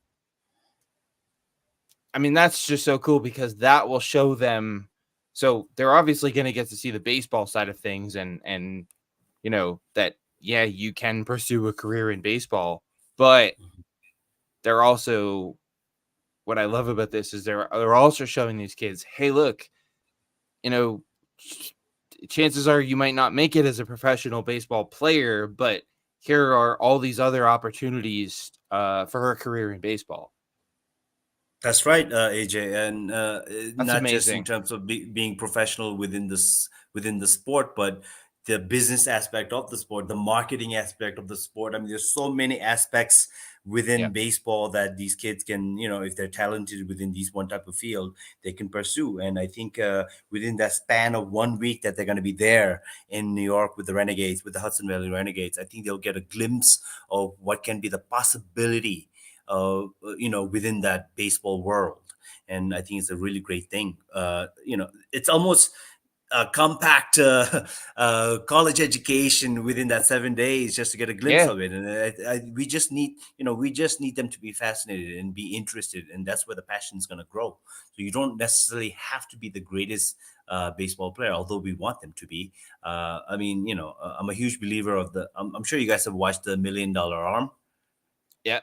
I mean, that's just so cool because that will show them. So they're obviously going to get to see the baseball side of things, and that, yeah, you can pursue a career in baseball, but they're also, what I love about this is they're also showing these kids, hey, look, you know, chances are you might not make it as a professional baseball player, but here are all these other opportunities for her career in baseball. That's right, AJ, and That's not just in amazing. terms of being professional within the sport, but the business aspect of the sport, the marketing aspect of the sport. I mean, there's so many aspects Yeah. within baseball that these kids can, if they're talented within these one type of field, they can pursue. And I think within that span of 1 week that they're going to be there in New York with the Renegades, with the Hudson Valley Renegades, I think they'll get a glimpse of what can be the possibility within that baseball world. And I think it's a really great thing. It's almost a compact college education within that 7 days just to get a glimpse Yeah. of it. And we just need them to be fascinated and be interested, and that's where the passion is going to grow. So you don't necessarily have to be the greatest baseball player, although we want them to be. I'm a huge believer of I'm sure you guys have watched the $1 Million Arm. Yeah.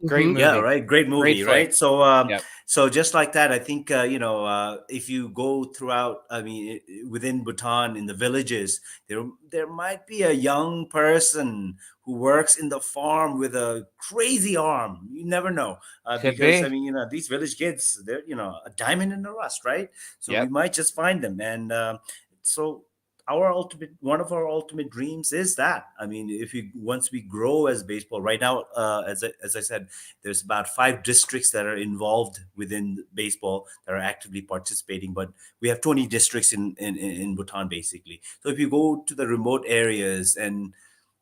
Great Mm-hmm. Yeah, movie. right. Great Great movie, flick. right? So, Yep. so just like that, I think if you go throughout, I mean, within Bhutan in the villages, there might be a young person who works in the farm with a crazy arm. You never know, Could because I be. mean, these village kids, they're a diamond in the rust, right? So we Yep. might just find them, and so our ultimate one of our ultimate dreams is that, I mean, if we once we grow as baseball right now, as I said, there's about 5 districts that are involved within baseball that are actively participating, but we have 20 districts in Bhutan, basically. So if you go to the remote areas, and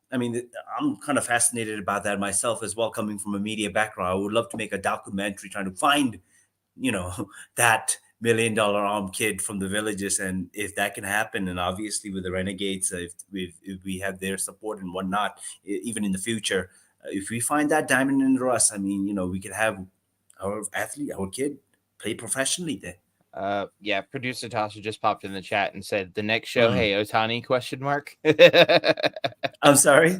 I mean, I'm kind of fascinated about that myself as well, coming from a media background. I would love to make a documentary trying to find that $1 Million Arm kid from the villages. And if that can happen, and obviously with the Renegades, if we have their support and whatnot, even in the future, if we find that diamond in the rough, I mean, we could have our athlete, our kid, play professionally there. Yeah, producer Tasha just popped in the chat and said the next show, Mm. hey, Otani, question mark. I'm sorry.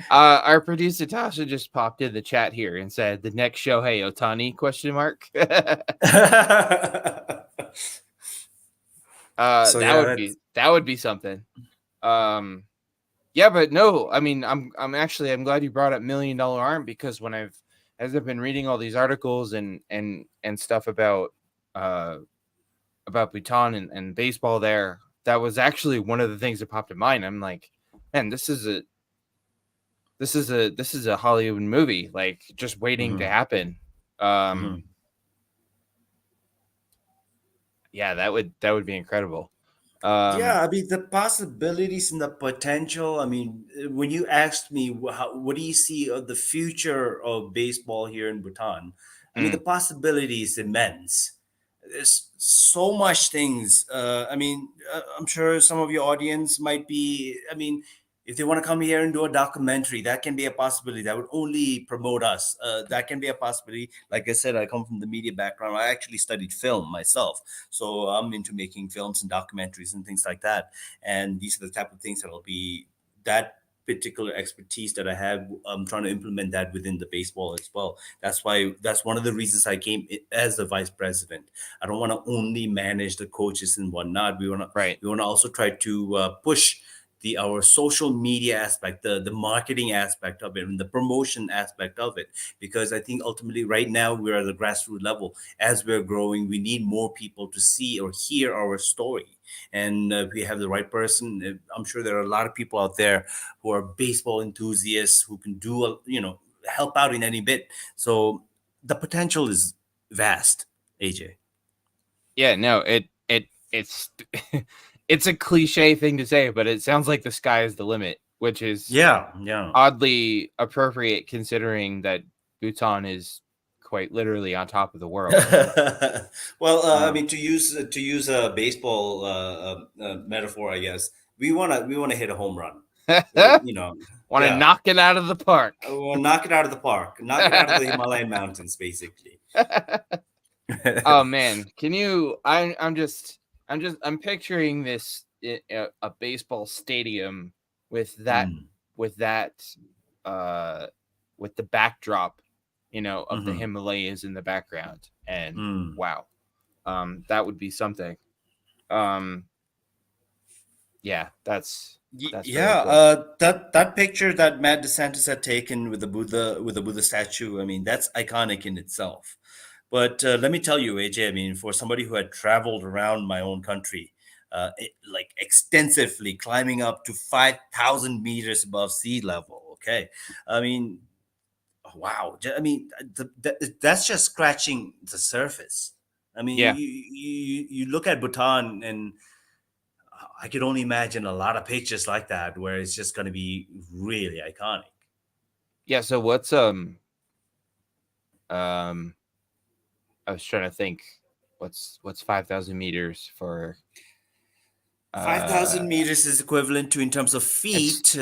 Our producer Tasha just popped in the chat here and said the next show, hey, Otani, question mark. So yeah, That would be something. Um, yeah, but no, I mean, I'm glad you brought up $1 Million Arm, because as I've been reading all these articles and stuff about Bhutan and baseball there, that was actually one of the things that popped in mind. I'm like, man, this is a Hollywood movie, like, just waiting to Mhm, happen. Um, mhm. yeah, that would be incredible. Yeah, Um, I mean, the possibilities and the potential. I mean, when you asked me what do you see of the future of baseball here in Bhutan, I mean, the mm, possibility is immense. There's so much things. I'm sure some of your audience might be. I mean, if they want to come here and do a documentary, that can be a possibility. That would only promote us. That can be a possibility. Like I said, I come from the media background. I actually studied film myself, so I'm into making films and documentaries and things like that. And these are the type of things that'll be that particular expertise that I have. I'm trying to implement that within the baseball as well. That's one of the reasons I came as the vice president. I don't want to only manage the coaches and whatnot. Right. We want to also try to push our social media aspect, the marketing aspect of it, and the promotion aspect of it. Because I think ultimately, right now, we're at the grassroots level. As we're growing, we need more people to see or hear our story. And we have the right person. I'm sure there are a lot of people out there who are baseball enthusiasts who can help out in any bit. So the potential is vast, AJ. Yeah, no, it's it's a cliche thing to say, but it sounds like the sky is the limit, which is Yeah, yeah. oddly appropriate considering that Bhutan is quite literally on top of the world. Well, I Um, mean, to use a baseball metaphor, I guess we wanna hit a home run. Want to Yeah, knock it out of the park. we'll knock it out of the park, knock it out of the Himalayan mountains, basically. Oh man, can you? I'm picturing this a baseball stadium with that Mm, with that uh with the backdrop, of the mhm, Himalayas in the background, and mm. wow, that would be something. Um, yeah, that's very Yeah, cool. that picture that Matt DeSantis had taken with the Buddha statue, I mean, that's iconic in itself. But let me tell you, AJ, I mean, for somebody who had traveled around my own country, like extensively, climbing up to 5,000 meters above sea level. Okay, I mean, wow. I mean, that's just scratching the surface. I mean, Yeah, you look at Bhutan, and I could only imagine a lot of pictures like that where it's just going to be really iconic. yeah. So um I was trying to think what's 5,000 meters for 5,000 uh meters is equivalent to, in terms of it's feet.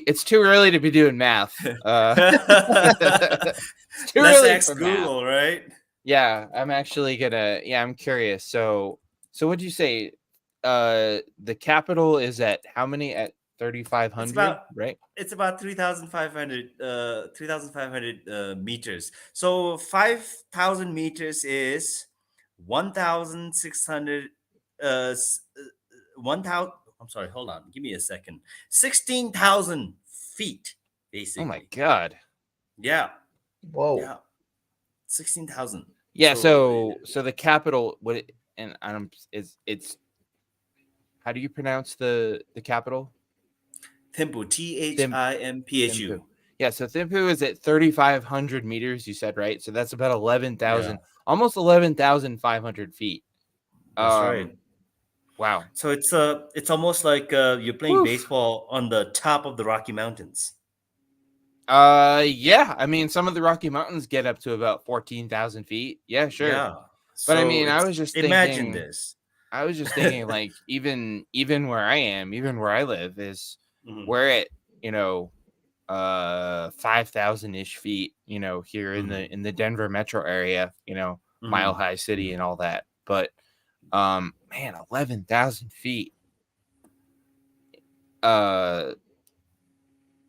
it's too early to be doing math. It's too Let's early ask for math. Google, right? Yeah, I'm curious. So what'd you say? The capital is at how many? At It's 3,500, about right? it's about 3,500 meters. So 5,000 meters is 1,600 uh s- uh, 1,000. I'm sorry, hold on. Give me a second. 16,000 feet, Oh my basically. god. Yeah, Whoa. yeah, 16,000. Yeah, So so the capital what it, and I don't it's how do you pronounce the capital? Thimphu, Thim Thimphu. Thimphu. Yeah, so Thimphu is at 3,500 meters, you said, right? So that's about Yeah, 11,000, almost 11,500 feet. that's right. Um, wow. So it's almost like you're playing Whew. baseball on the top of the Rocky Mountains. Yeah. I mean, some of the Rocky Mountains get up to about 14,000 feet. Yeah, sure. Yeah. But I So mean, it's imagine this. I was just thinking, like, even where I am, even where I live, is Mhm, we're at, you know, 5,000 ish feet, here in mhm, the Denver metro area, Mile mhm, High City mhm. and all that. But man, 11,000 feet. Uh,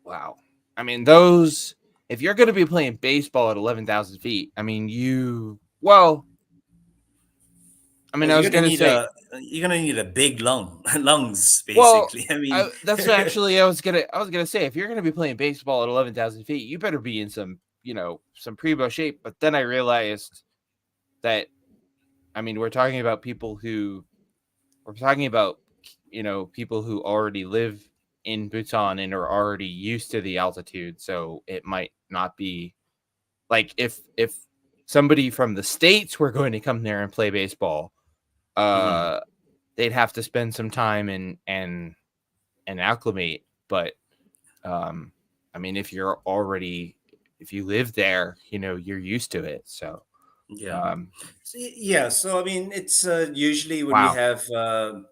wow. I mean, those, if you're going to be playing baseball at 11,000 feet, I mean, I mean, Well, I was going to say, you're gonna need a big lungs, well, basically. I mean, that's what actually I was gonna say. If you're gonna be playing baseball at 11,000 feet, you better be in some primo shape. But then I realized that, I mean, we're talking about people who already live in Bhutan and are already used to the altitude. So it might not be like if somebody from the States were going to come there and play baseball, mhm. uh, they'd have to spend some time and acclimate. But I mean, if you live there, you're used to it. So Yeah. Um, Yeah, so I mean, it's usually when we wow. have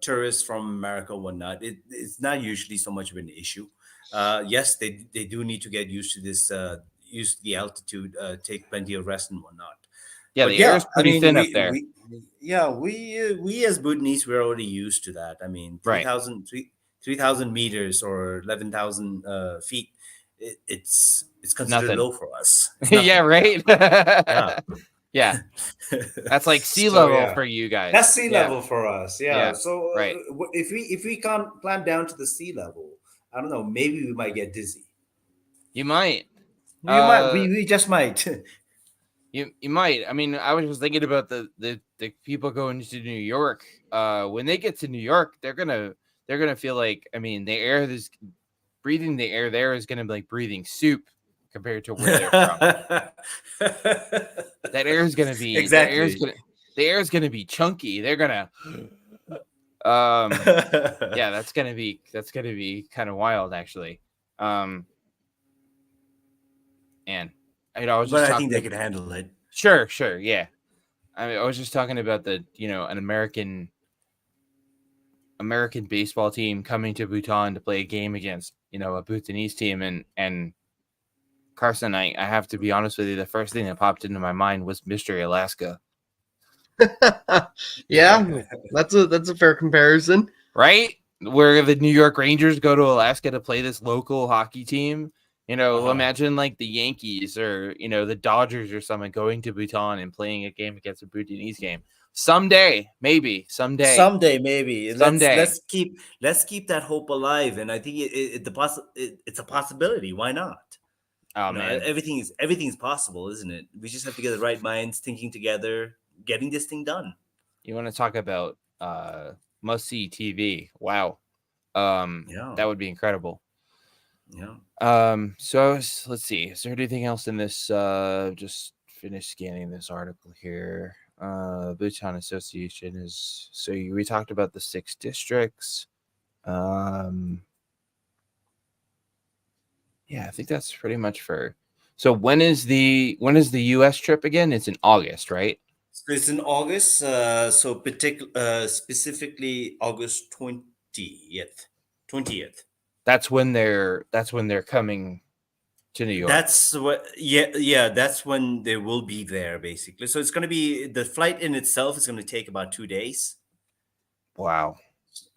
tourists from America or whatnot, it's not usually so much of an issue. Yes, they do need to get used to this, used to the altitude, take plenty of rest and whatnot. Yeah, But the air yeah, is I pretty mean, thin up there. we as Bhutanese, we're already used to that. I mean, Right. 3,000 meters or 11,000 feet, it's considered Nothing. low for us. It's Yeah, nothing. Yeah, right? yeah. Yeah. That's like sea So level yeah, for you that's guys. sea Yeah. level for us. Yeah. Yeah. So Right. if we can't climb down to the sea level, I don't know. Maybe we might get dizzy. You might. We might. Uh We just might. you might. I mean, I was just thinking about the people going to New York. When they get to New York, they're gonna feel like, I mean, the air is breathing the air there is gonna be like breathing soup compared to where they're from. That air is gonna be Exactly. the air is gonna be chunky. They're gonna yeah, that's gonna be kind of wild actually. Um and I was But just I think talking they to could handle it. sure, yeah. I mean, I was just talking about an American baseball team coming to Bhutan to play a game against, a Bhutanese team, and Carson, I have to be honest with you, the first thing that popped into my mind was Mystery Alaska. Yeah, that's a fair comparison. Right? Where the New York Rangers go to Alaska to play this local hockey team. Uh-huh. Imagine like the Yankees or, the Dodgers or someone going to Bhutan and playing a game against a Bhutanese game. Someday, maybe, someday, Someday, maybe. someday. Let's keep that hope alive. And I think it's a possibility. Why not? Oh, man. Everything's possible, isn't it? We just have to get the right minds thinking together, getting this thing done. You want to talk about must see TV? Wow. Yeah, That would be incredible. yeah. So let's see. Is there anything else in this? Just finish scanning this article here. Bhutan Association is we talked about the 6 districts. Yeah, I think that's pretty much for. So when is the US trip again? It's in August, right? So it's in August. Specifically August 20th. That's when they're coming to New York. That's what. Yeah. That's when they will be there, basically. So it's going to be the flight in itself is going to take about 2 days. Wow.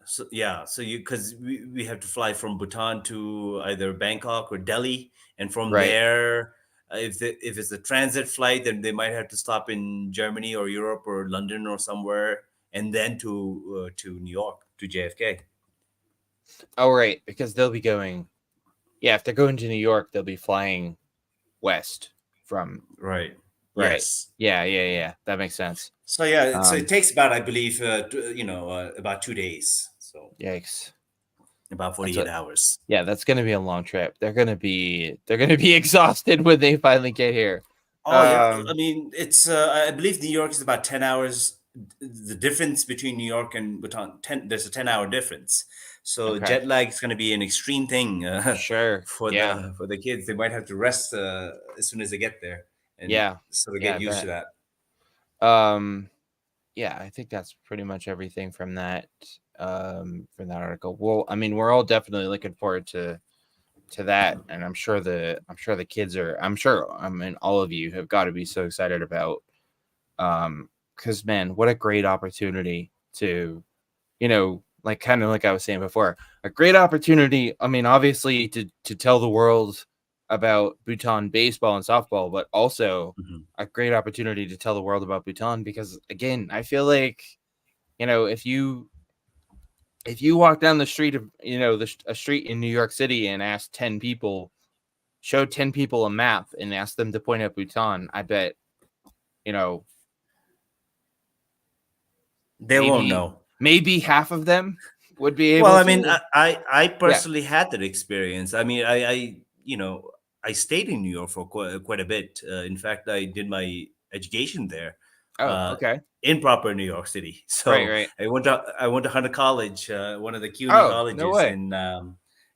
So yeah, so because we have to fly from Bhutan to either Bangkok or Delhi, and from Right. there, if it's a transit flight, then they might have to stop in Germany or Europe or London or somewhere, and then to New York to JFK. Oh, right, because they'll be going. Yeah, if they're going to New York, they'll be flying west from. Right. Right. Yes. Yeah. That makes sense. So yeah, so Um, it takes about, I believe, about 2 days. So Yikes. about That's 48 hours. Yeah, that's gonna be a long trip. They're gonna be exhausted when they finally get here. Oh yeah, I Um, mean it's I believe New York is about 10 hours. The difference between New York and Bhutan, there's a 10-hour difference. So okay. jet lag is going to be an extreme thing Sure. for Yeah. the kids. They might have to rest as soon as they get there and Yeah. sort of Yeah, I get used to bet. that. Yeah, I think that's pretty much everything from that article. Well, I mean, we're all definitely looking forward to that, and I'm sure the kids are. I mean, all of you have got to be so excited about, because man, what a great opportunity to, like kind of like I was saying before, a great opportunity. I mean, obviously to tell the world about Bhutan baseball and softball, but also Mhm. a great opportunity to tell the world about Bhutan, because again, I feel like, if you walk down the street of, a street in New York City and ask 10 people, show 10 people a map and ask them to point out Bhutan, I bet, you know They won't maybe know. maybe half of them would be Well, able I mean, to. I Yeah. personally had that experience. I mean, I stayed in New York for quite a bit. In fact, I did my education there, Oh, uh, okay. in proper New York City. Right, So right. I went to Hunter College, one of the CUNY Oh, no colleges way. in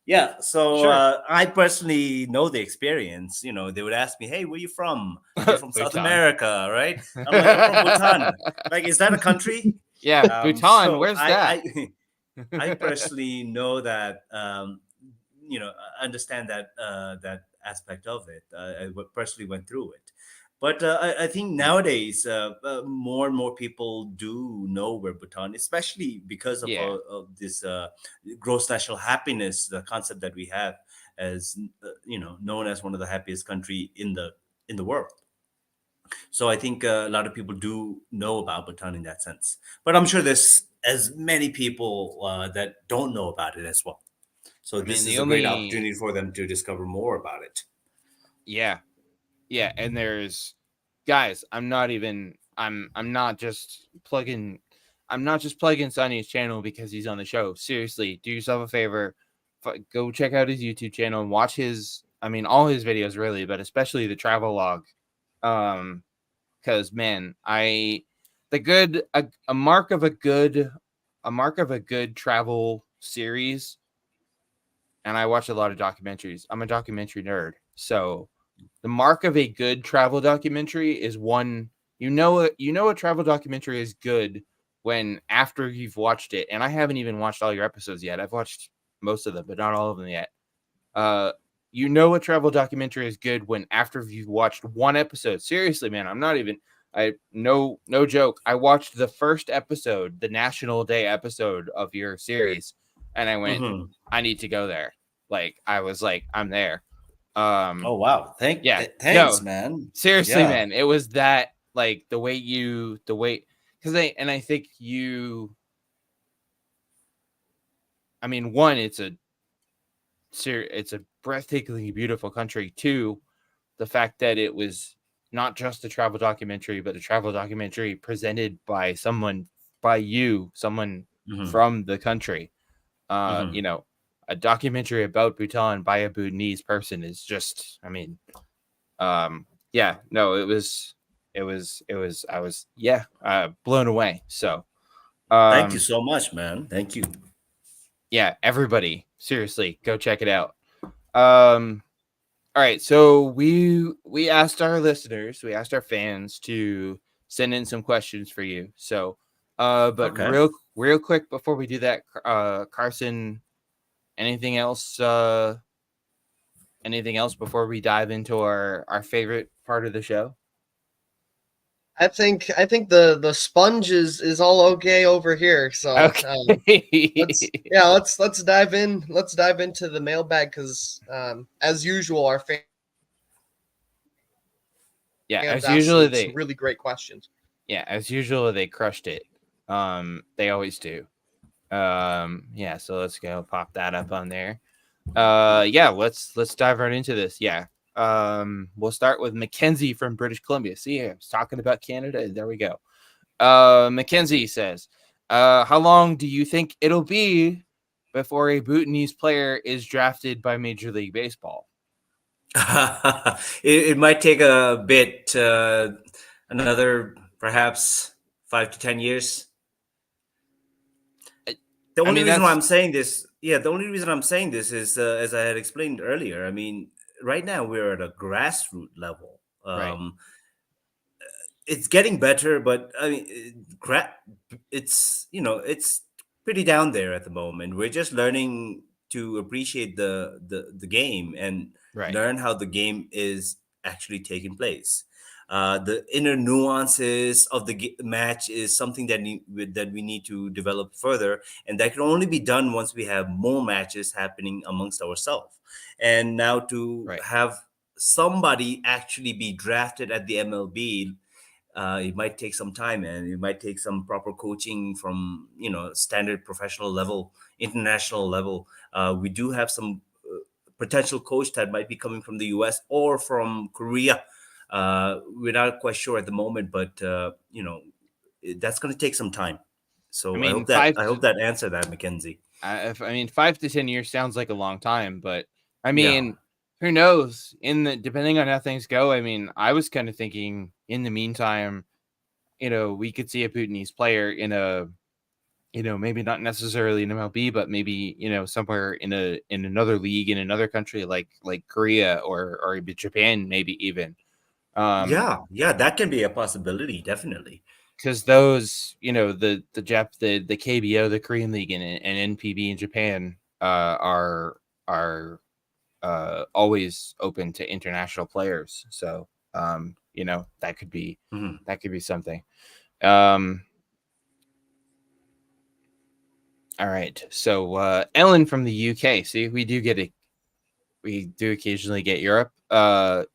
Yeah, so Sure. I personally know the experience. They would ask me, "Hey, where you from?" Like, "You're from South Bhutan. America, right?" I'm like, "I'm from Bhutan." Like, is that a country? Yeah, Bhutan. So Where's that? I personally know that, understand that aspect of it. Personally went through it, but I think nowadays more and more people do know where Bhutan, especially because Yeah. of this gross national happiness, the concept that we have as known as one of the happiest country in the world. So I think a lot of people do know about Bhutan in that sense, but I'm sure there's as many people that don't know about it as well. So I mean, this the is a great only opportunity for them to discover more about it. yeah, yeah, and there's guys. I'm not just plugging. I'm not just plugging Sonny's channel because he's on the show. Seriously, do yourself a favor. Go check out his YouTube channel and watch his. I mean, all his videos really, but especially the travel log. Because man, the good a mark of a good travel series. And I watch a lot of documentaries. I'm a documentary nerd, so the mark of a good travel documentary is one a travel documentary is good when after you've watched it. And I haven't even watched all your episodes yet. I've watched most of them, but not all of them yet. uh a travel documentary is good when after you've watched one episode. Seriously, man, I'm not even I no joke. I watched the first episode, the National Day episode of your series, and I went, Hmm. I need to go there. Like I was like, I'm there. Oh wow! Yeah, Thanks, no, man. seriously, Yeah. man, it was that like the way because I think I mean, one, it's a breathtakingly beautiful country. Two, the fact that it was not just a travel documentary, but a travel documentary presented by someone Hmm. from the country. Hmm. A documentary about Bhutan by a Bhutanese person is just, I mean, yeah, no, I was, yeah, blown away. So, Thank you um, so much, man. Thank you. yeah, everybody, seriously, go check it out. Um, All right, so we asked our listeners, we asked our fans to send in some questions for you. So, but Okay. real quick before we do that, Carson, anything else? Anything else before we dive into our favorite part of the show? I think the sponge is all okay over here. So Okay. let's dive in. Let's dive into the mailbag because as usual, our Yeah, fans as ask usually some they really great questions. as usual they crushed it. They always do. Yeah, so let's go pop that up on there. Yeah, let's dive right into this. Yeah. We'll start with Mackenzie from British Columbia. See, I was talking about Canada. There we go. Mackenzie says, how long do you think it'll be before a Bhutanese player is drafted by Major League Baseball? It might take a bit, another perhaps 5 to 10 years. I, The I only mean, reason why that's I'm saying this, yeah, the only reason I'm saying this is, as I had explained earlier. I mean, right now we're at a grassroots level. right. It's getting better, but I mean, it's it's pretty down there at the moment. We're just learning to appreciate the game and Right. learn how the game is actually taking place. The inner nuances of the match is something that we need to develop further, and that can only be done once we have more matches happening amongst ourselves. And now to Right. have somebody actually be drafted at the MLB, it might take some time, and it might take some proper coaching from standard professional level, international level. We do have some potential coach that might be coming from the US or from Korea. We're not quite sure at the moment, but that's going to take some time. I So I mean, hope that answered that, Mackenzie. I mean, 5 to 10 years sounds like a long time, but I Yeah. mean, who knows? Depending on how things go, I mean, I was kind of thinking in the meantime, we could see a Bhutanese player maybe not necessarily in MLB, but maybe somewhere in another league in another country like Korea or Japan, maybe even. Yeah, that can be a possibility, definitely. Because those, the KBO, the Korean League, and NPB in Japan are always open to international players. So that could be Mhm. something. All right. So Ellen from the UK. See, we do occasionally get Europe.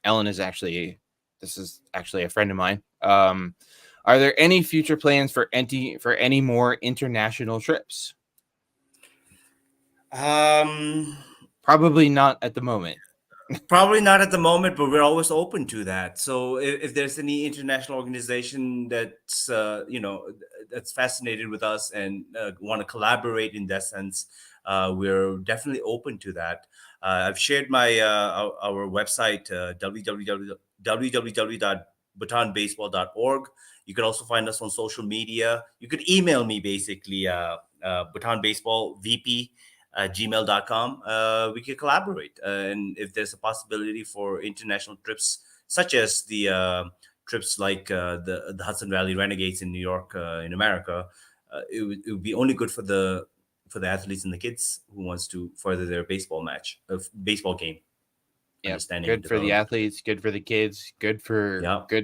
Ellen is actually a friend of mine. Are there any future plans for any more international trips? Um, Probably not at the moment. Probably not at the moment, but we're always open to that. So if there's any international organization that's fascinated with us and want to collaborate in that sense, we're definitely open to that. I've shared our website, www.bhutanbaseball.org. You could also find us on social media. You could email me, basically, Bhutan Baseball VP gmail.com. We can collaborate. And if there's a possibility for international trips, such as the trips like the Hudson Valley Renegades in New York, in America, it would be only good for the athletes and the kids who wants to further their baseball game Yep. understanding and Good for the development. athletes, good for the kids, good Yeah,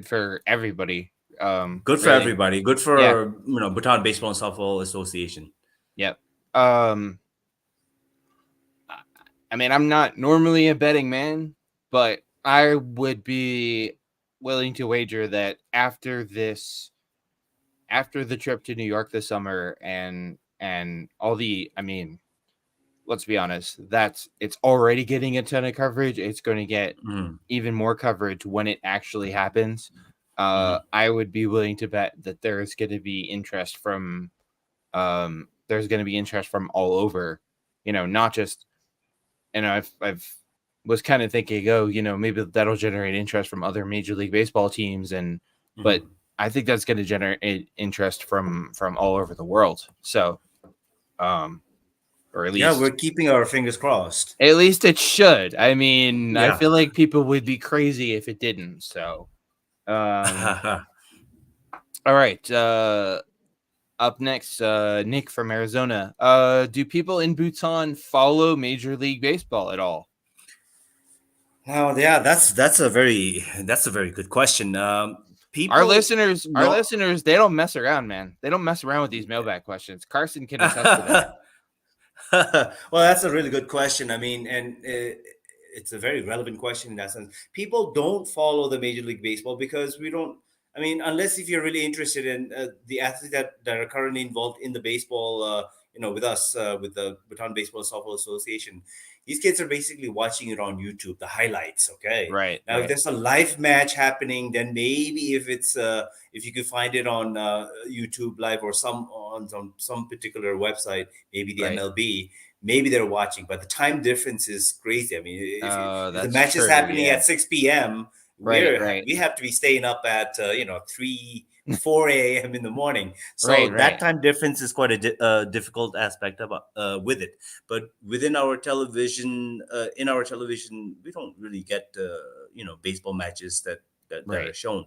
for everybody. good for Really. everybody. Good Yeah. for Bhutan Baseball and Softball Association. Yep. I mean, I'm not normally a betting man, but I would be willing to wager that after the trip to New York this summer and all I mean, let's be honest, it's already getting a ton of coverage. It's going to get Mhm. even more coverage when it actually happens. Mhm. I would be willing to bet that there's going to be interest from all over, not just, I've was kind of thinking, oh, maybe that'll generate interest from other Major League Baseball teams, but Mhm. I think that's going to generate interest from all over the world. So, or Yeah, we're keeping our fingers crossed. at least it should. I mean, I Yeah. feel like people would be crazy if it didn't. So, all right. Up next, Nick from Arizona. Do people in Bhutan follow Major League Baseball at all? Now, yeah, that's a very good question. Our People listeners, know. they don't mess around, man. They don't mess around with these mailbag questions. Carson can attest to that. Well, that's a really good question. I mean, and it's a very relevant question in that sense. People don't follow the Major League Baseball because we don't. I mean, unless if you're really interested in the athletes that are currently involved in the baseball, with us, with the Bhutan Baseball Softball Association, these kids are basically watching it on YouTube, the highlights. Okay. Right, Now, if right, there's a live match happening, then maybe if you could find it on YouTube Live or on some particular website, maybe the right. MLB, maybe they're watching. But the time difference is crazy. I mean, Oh, if the that's match is true. happening Yeah. at 6 p.m., Right, right, we have to be staying up at 3 4 a.m. in the morning. right, So that right, time difference is quite a difficult aspect about with it. But within our television, in our television, we don't really get baseball matches that are right, shown.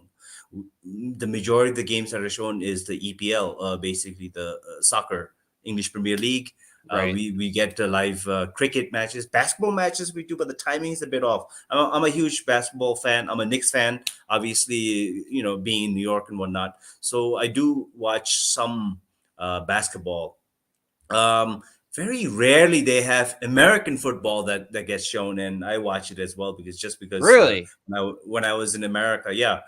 The majority of the games that are shown is the EPL, basically the soccer English Premier League. right, We get live cricket matches, basketball matches we do, but the timing is a bit off. I'm a huge basketball fan. I'm a Knicks fan, obviously, being in New York and whatnot. So I do watch some basketball. um, Very rarely they have American football that gets shown, and I watch it as well because really. when I was in America, yeah,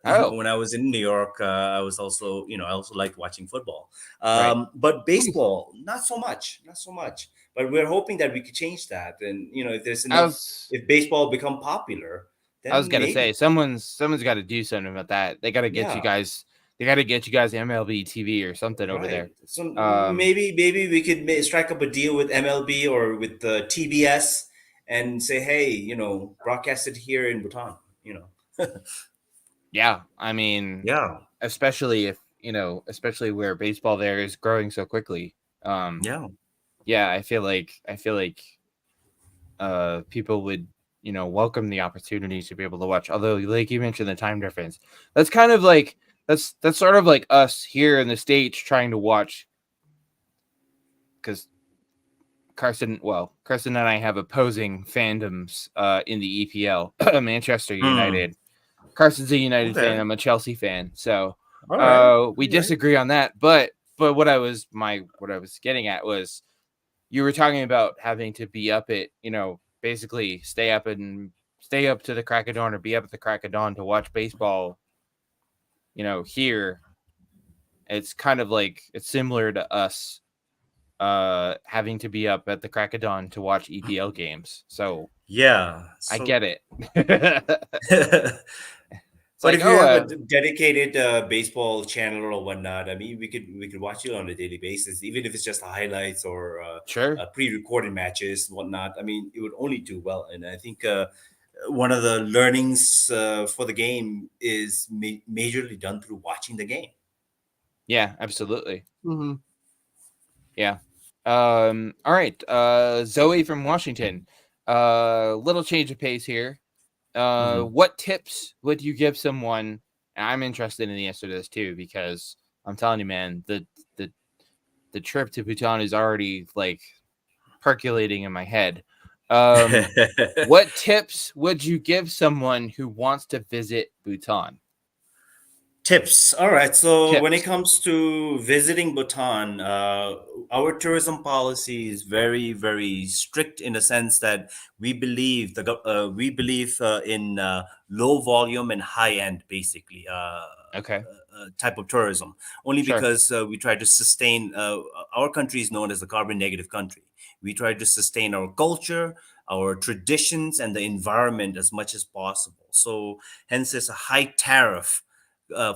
Oh, when I was in New York, I was also I also liked watching football. right. But baseball, not so much, not so much. But we're hoping that we could change that, and if there's I enough, was if baseball become popular, I was then gonna say maybe. someone's got to do something about that. They got to get you Yeah. guys. They got to get you guys MLB TV or something over Right. there. So Um, maybe we could strike up a deal with MLB or with the TBS and say, hey, broadcast it here in Bhutan. You know. yeah. I mean, Yeah. especially especially where baseball there is growing so quickly. Yeah. Yeah, I feel like people would welcome the opportunity to be able to watch. Although, like you mentioned, the time difference, that's kind of like that's sort of like us here in the States trying to watch, because Carson and I have opposing fandoms in the EPL. Manchester Hmm. United. Carson's a United fan. Okay. I'm a Chelsea fan. So All right. we All right. disagree on that. But what I was getting at was, you were talking about having to be up at, basically stay up to the crack of dawn, or be up at the crack of dawn to watch baseball. Here it's kind of like it's similar to us having to be up at the crack of dawn to watch EPL games. So Yeah. I So get it. It's but like, if you oh, have a dedicated baseball channel or whatnot, I mean, we could watch it on a daily basis, even if it's just the highlights or sure. pre-recorded matches, whatnot. I mean, it would only do well, and I think one of the learnings for the game is majorly done through watching the game. Yeah, absolutely. Hmm. Yeah. All right. Zoe from Washington. Little change of pace here. Hmm. What tips would you give someone? And I'm interested in the answer to this too, because I'm telling you, man, the the trip to Bhutan is already like percolating in my head. What tips would you give someone who wants to visit Bhutan? Tips. All right. So when it Tips. comes to visiting Bhutan, our tourism policy is very, very strict in the sense that we believe in low volume and high end, basically. Okay. Type of tourism, only Sure. because we try to sustain our country is known as the carbon negative country. We try to sustain our culture, our traditions, and the environment as much as possible. So hence there's a high tariff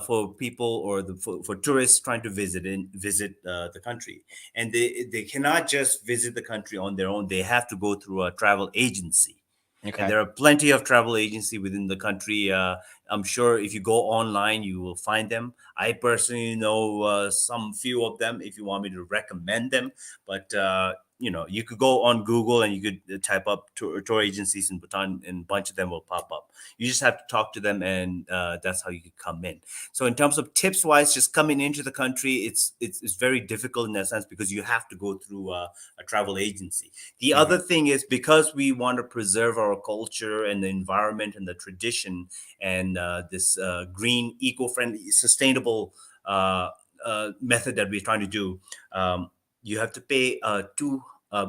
for people or for tourists trying to visit the country, and they cannot just visit the country on their own. They have to go through a travel agency, and Okay. there are plenty of travel agency within the country. I'm sure if you go online, you will find them. I personally know some few of them. If you want me to recommend them, but you could go on Google and you could type up tour agencies in Bhutan, and a bunch of them will pop up. You just have to talk to them, and that's how you could come in. So in terms of tips wise, just coming into the country, it's very difficult in that sense because you have to go through a travel agency. The Okay. other thing is, because we want to preserve our culture and the environment and the tradition and this green, eco-friendly, sustainable method that we're trying to do, you have to pay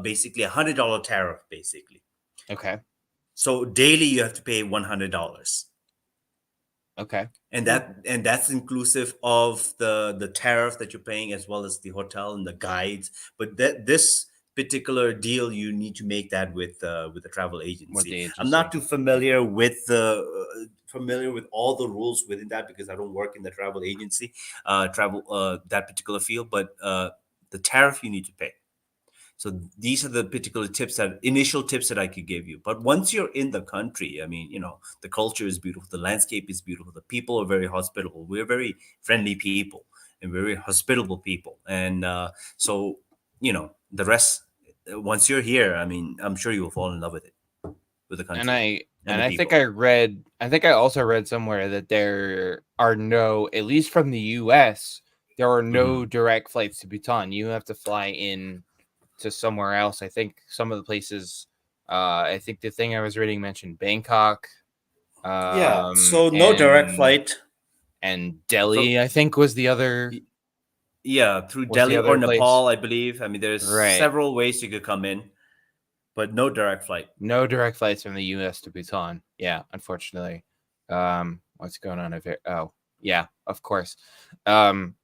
basically $100 tariff, basically. Okay. So daily you have to pay $100, Okay. and that's inclusive of the tariff that you're paying, as well as the hotel and the guides. But this particular deal, you need to make that with the travel With agency. the I'm not agency. too familiar with the familiar with all the rules within that, because I don't work in the travel agency travel that particular field. But the tariff you need to pay. So these are the particular initial tips that I could give you. But once you're in the country, I mean, the culture is beautiful, the landscape is beautiful, the people are very hospitable. We're very friendly people and very hospitable people. And so, the rest, once you're here, I mean, I'm sure you will fall in love with it, with the And country I and the think people. I think I also read somewhere that there are no, at least from the US, there are no Mhm. direct flights to Bhutan. You have to fly in to somewhere else. I think some of the places, I think the thing I was reading mentioned Bangkok, Yeah. So no direct and flight from, Delhi, I think yeah, through was the Delhi or other place. Nepal, I believe. I mean, there's Right. several ways you could come in, but no direct flight. No direct flights from the US to Bhutan. Yeah, unfortunately. What's going on over here? Oh, yeah, of course. Um,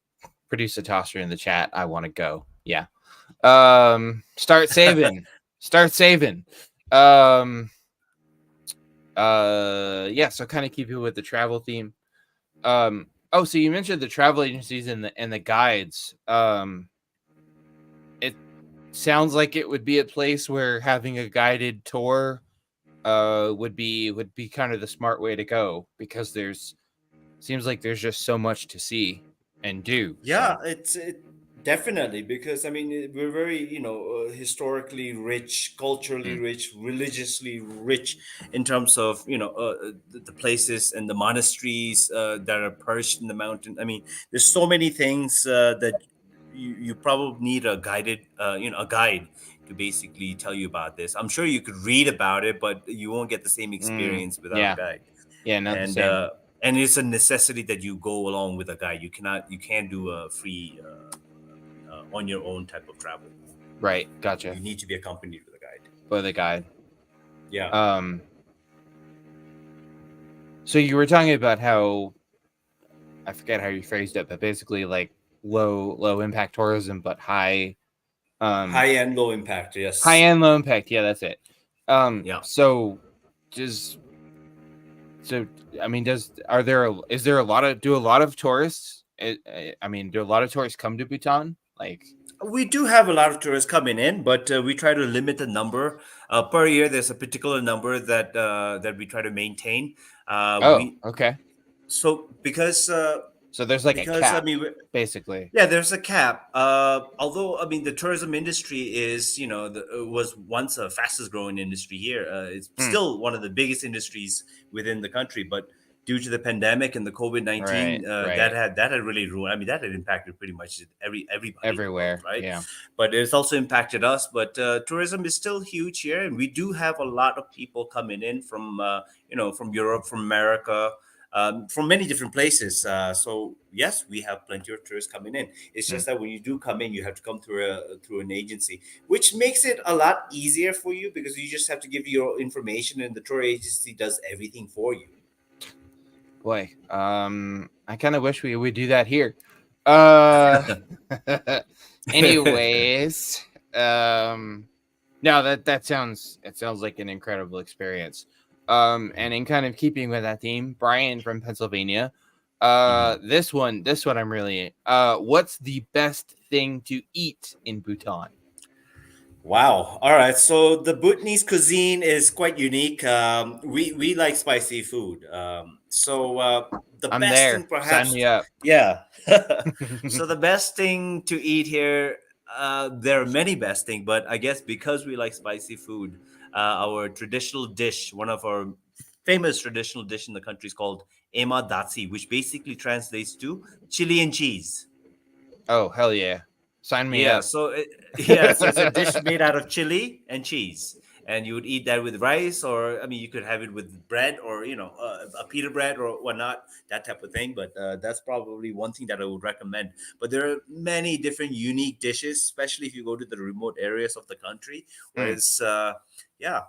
Producer Tosser in the chat. I want to go. Yeah. Start saving. Start saving. Um, yeah, so kind of keep it with the travel theme. Oh, so you mentioned the travel agencies and the guides. It sounds like it would be a place where having a guided tour would be kind of the smart way to go, because there's seems like there's just so much to see, and do. Yeah, So, definitely, because I mean we're very historically rich, culturally mm, rich, religiously rich in terms of the places and the monasteries that are perched in the mountain. I mean, there's so many things that you probably need a a guide to basically tell you about this. I'm sure you could read about it, but you won't get the same experience without a yeah, guide. yeah, not the and same. uh, and it's a necessity that you go along with a guide. You can't do a free on your own type of travel. Right, gotcha. You need to be accompanied with a guide. For the guide. Yeah. Um, so you were talking about how I forget how you phrased it, but basically like low impact tourism, but um High and low impact. high Yes. and low impact. Yeah, that's it. Yeah. So just so I mean, is there a lot of do a lot of tourists? I mean, do a lot of tourists come to Bhutan? Like, We do have a lot of tourists coming in, but we try to limit the number per year. There's a particular number that we try to maintain. oh, We okay. so So there's like a because I cap, mean basically. yeah, there's a cap. Although I mean, the tourism industry is, was once the fastest growing industry here. It's Hmm. still one of the biggest industries within the country, but due to the pandemic and the COVID Right, 19, right. that had really ruined. I mean, that had impacted pretty much everybody in the world, Everywhere. right? Yeah. But it's also impacted us. But tourism is still huge here, and we do have a lot of people coming in from from Europe, from America, from many different places. So yes, we have plenty of tourists coming in. It's Hmm. just that when you do come in, you have to come through an agency, which makes it a lot easier for you because you just have to give your information, and the tour agency does everything for you. Boy, I kind of wish we would do that here. Uh, anyways, no, that sounds like an incredible experience. And in kind of keeping with that theme, Brian from Pennsylvania, Mhm. this one I'm really, what's the best thing to eat in Bhutan? Wow. All right. So the Bhutanese cuisine is quite unique. We like spicy food. The I'm best there. thing, Sign me perhaps, up. yeah. So the best thing to eat here, there are many best things, but I guess because we like spicy food, our traditional dish, one of our famous traditional dish in the country, is called ema datsi, which basically translates to chili and cheese. Oh, hell yeah. Sign me Yeah, up. so it's a dish made out of chili and cheese, and you would eat that with rice, or I mean, you could have it with bread, or a pita bread or whatnot, that type of thing. But that's probably one thing that I would recommend. But there are many different unique dishes, especially if you go to the remote areas of the country, where Hmm. yeah.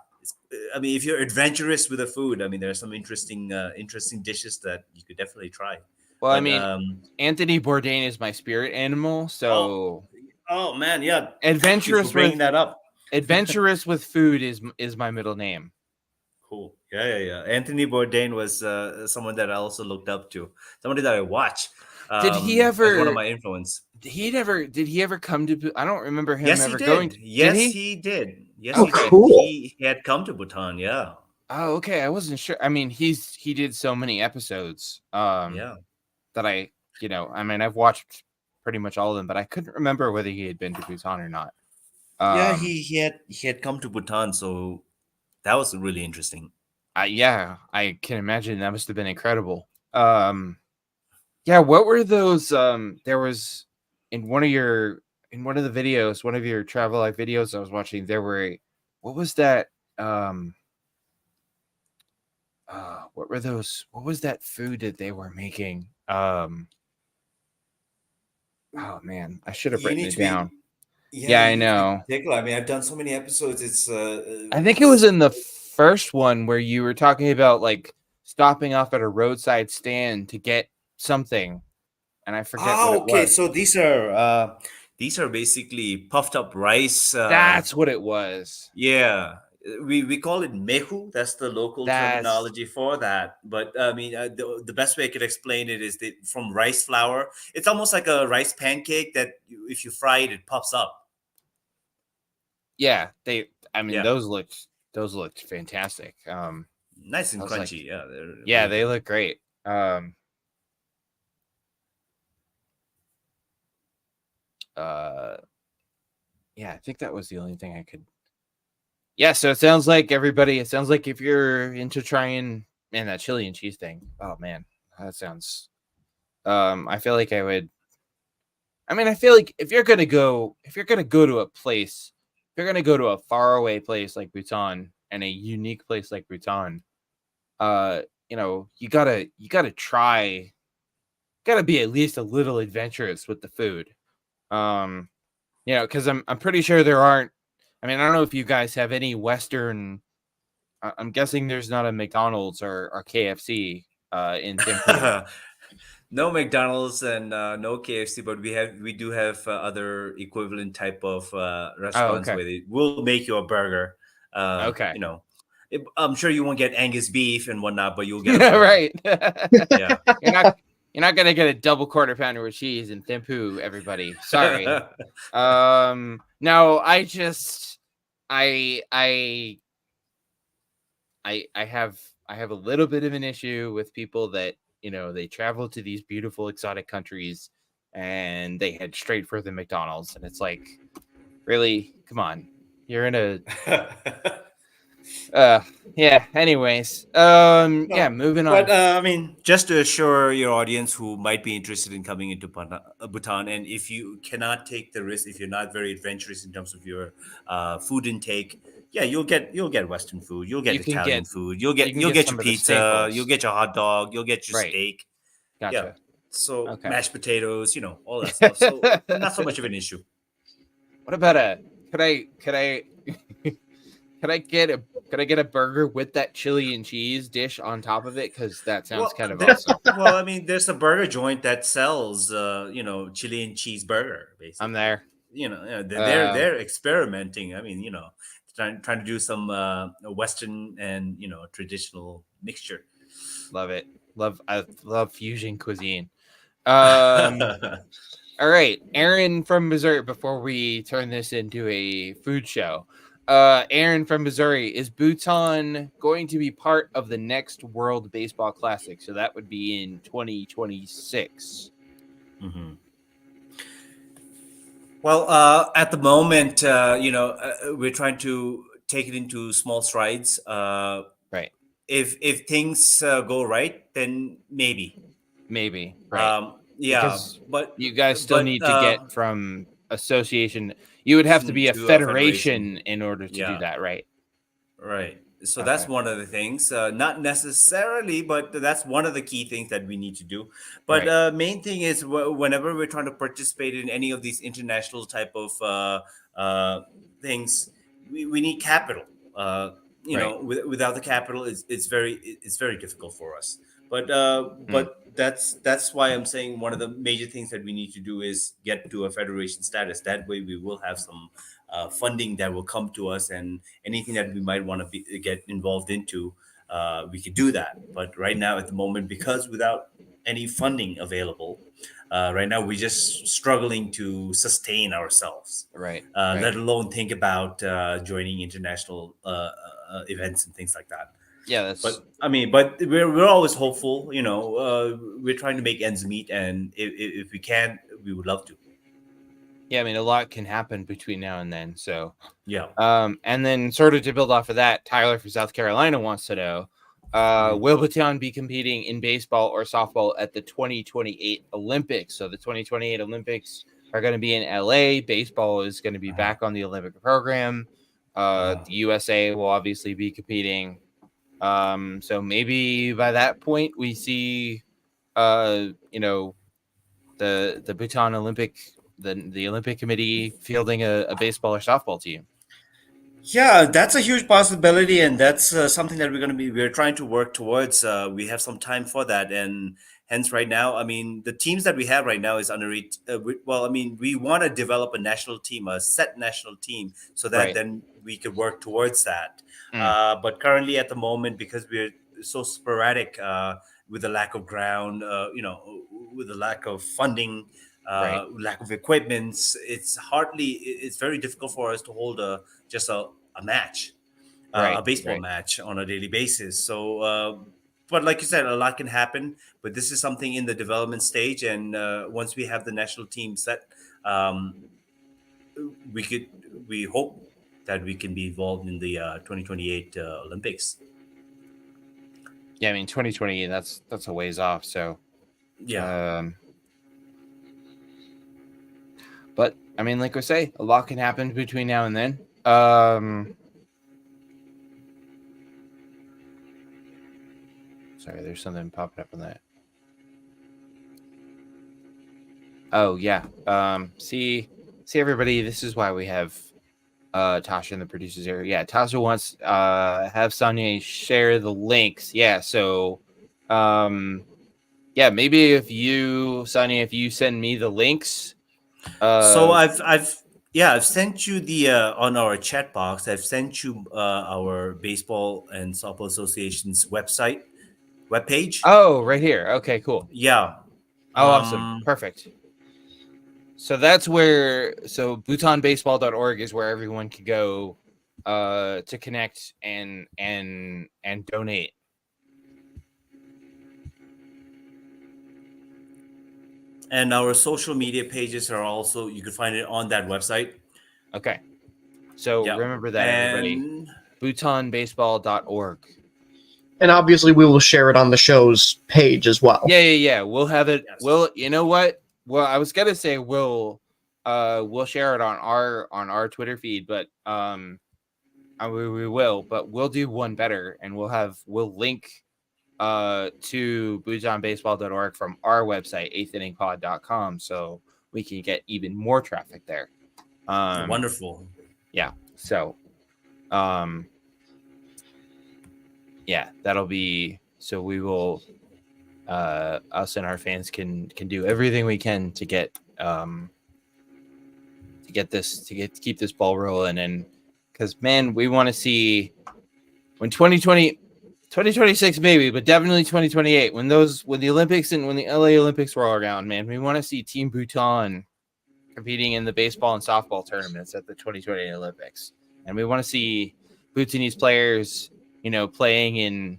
I mean, if you're adventurous with the food, I mean, there are some interesting dishes that you could definitely try. Well, I But mean, Anthony Bourdain is my spirit animal, oh, so oh man, yeah. Thank you for adventurous bringing with that up. adventurous with food is my middle name. Cool. Yeah. Anthony Bourdain was someone that I also looked up to, somebody that I watch Did he as one of ever? my influence. Did he ever come to? I don't remember him Yes, he ever going to. did. Did Yes, he? he did. Yes, Oh, he Okay. did. cool. He had come to Bhutan. Yeah, Oh, okay. I wasn't sure. I mean, he did so many episodes. yeah, That I mean, I've watched pretty much all of them, but I couldn't remember whether he had been to Bhutan or not. yeah. Um, He had come to Bhutan, so that was really interesting. yeah, I can imagine that must have been incredible. Yeah, what were those? There was in one of your in one of the videos, one of your travel life videos I was watching. There were what was that? Um, what were those? What was that food that they were making? Oh man, I should have You written need it to be, down. yeah, Yeah, I you need to be know. particular. I mean, I've done so many episodes. I think it was in the first one where you were talking about like stopping off at a roadside stand to get something, and I forget what Ah, it okay. was. So these are basically puffed up rice. That's what it was. Yeah, we call it mehu. That's the local That's terminology for that. But I mean, the best way I could explain it is that from rice flour. It's almost like a rice pancake that if you fry it, it puffs up. yeah. They. I mean, Yeah, those looked fantastic. nice I and was like, crunchy. Yeah, they're yeah, really they good. look great. uh, yeah, I think that was the only thing I could. Yeah, so it sounds like everybody. It sounds like if you're into trying, man, that chili and cheese thing. Oh man, that sounds. I feel like I would. I mean, I feel like if you're gonna go to a place, if you're gonna go to a faraway place like Bhutan and a unique place like Bhutan, uh, you gotta try, gotta be at least a little adventurous with the food. Um, because I'm pretty sure there aren't. I mean, I don't know if you guys have any Western. I'm guessing there's not a McDonald's or KFC in Thimphu. No McDonald's and no KFC, but we do have other equivalent type of Oh, restaurants okay, where they will make you a burger. okay, I'm sure you won't get Angus beef and whatnot, but you'll get a yeah, burger. right. Yeah. you're not you're not gonna get a double quarter pounder with cheese in Thimphu, everybody. Sorry. No, I I I have a little bit of an issue with people that they travel to these beautiful exotic countries and they head straight for the McDonald's, and it's like, really, come on, you're in a uh yeah. Anyways, yeah, No, moving but on. I mean, just to assure your audience who might be interested in coming into Bhutan, and if you cannot take the risk, if you're not very adventurous in terms of your food intake, yeah, you'll get Western food, you'll get You can Italian get food, you'll you get can you'll get get your some of the pizza, you'll staples, get your hot dog, you'll get your right? steak, yeah. Gotcha. So Okay. mashed potatoes, all that stuff. So not so much of an issue. What about a could I could I get a could I get a burger with that chili and cheese dish on top of it? Because that sounds Well, kind of awesome. I mean, there's a burger joint that sells, chili and cheeseburger, I'm basically. there. They're experimenting. I mean, trying to do some Western and traditional mixture. Love it. I love fusion cuisine. Um, all right, Aaron from Missouri. Before we turn this into a food show, Aaron from Missouri, is Bhutan going to be part of the next World Baseball Classic? So that would be in 2026. Mhm. Well, at the moment, we're trying to take it into small strides. Right. If things go right, then maybe. Maybe. Right. Yeah, Because but you guys still but need to get from association. You would have to be a to a federation. federation in order to do Yeah, that, right? right. So that's Okay. one of the things. Not necessarily, but that's one of the key things that we need to do. But Right. main thing is whenever we're trying to participate in any of these international type of things, we need capital. Uh, Right. without the capital, it's very difficult for us. But Mm, that's why I'm saying one of the major things that we need to do is get to a federation status. That way, we will have some funding that will come to us, and anything that we might want to get involved into, we could do that. But right now, at the moment, because without any funding available, right now we're just struggling to sustain ourselves, right. let Right. alone think about joining international events and things like that. Yeah, that's But I mean, but we're always hopeful. We're trying to make ends meet, and if we can, we would love to. yeah, I mean, a lot can happen between now and then. So, Yeah. and then sort of to build off of that, Tyler from South Carolina wants to know, Mhm. will Baton be competing in baseball or softball at the 2028 Olympics? So the 2028 Olympics are going to be in LA. Baseball is going to be Uh-huh. back on the Olympic program. Uh-huh. The USA will obviously be competing. So maybe by that point we see, uh, you know, the Bhutan Olympic the Olympic Committee fielding a baseball or softball team. Yeah, that's a huge possibility, and that's something that we're trying to work towards. We have some time for that, and hence, right now, I mean, the teams that we have right now is under it. Well, I mean, we want to develop a national team, a set national team, so that Right. then we could work towards that. Mm, But currently, at the moment, because we're so sporadic with the lack of ground, with the lack of funding, right. lack of equipments, it's very difficult for us to hold just a match, a Right. baseball Right. match on a daily basis. So, but like you said, a lot can happen. But this is something in the development stage, and once we have the national team set, um, we could we hope that we can be involved in the 2028 Olympics. Yeah, I mean 2020. That's a ways off. So, Yeah. um, but I mean, like I say, a lot can happen between now and then. Sorry, there's something popping up on that. Oh yeah. See everybody. This is why we have Tasha in the producers area. Yeah, Tasha wants have Sangye share the links. Yeah, so yeah, maybe if you Sangye, if you send me the links. So I've sent you the on our chat box. I've sent you our baseball and softball association's webpage. Oh, right here. Okay, cool. Yeah. Oh, awesome. Um, Perfect. So that's where bhutanbaseball.org is where everyone can go to connect and donate. and our social media pages are also, you can find it on that website. Okay. So Yeah. remember that, everybody. And bhutanbaseball.org. And obviously, we will share it on the show's page as well. Yeah. We'll have it. yes. Well, you know what? Well, I was gonna say we'll share it on our Twitter feed, but we will, but we'll do one better, and we'll link to bhutanbaseball.org from our website, eighth-inningpod.com, so we can get even more traffic there. Wonderful. Yeah. So yeah, that'll be, so we will us and our fans can do everything we can to get keep this ball rolling, and because man, we want to see when 2026 maybe, but definitely 2028 when the Olympics and when the LA Olympics roll around, man, we want to see Team Bhutan competing in the baseball and softball tournaments at the 2028 Olympics, and we want to see Bhutanese players, playing in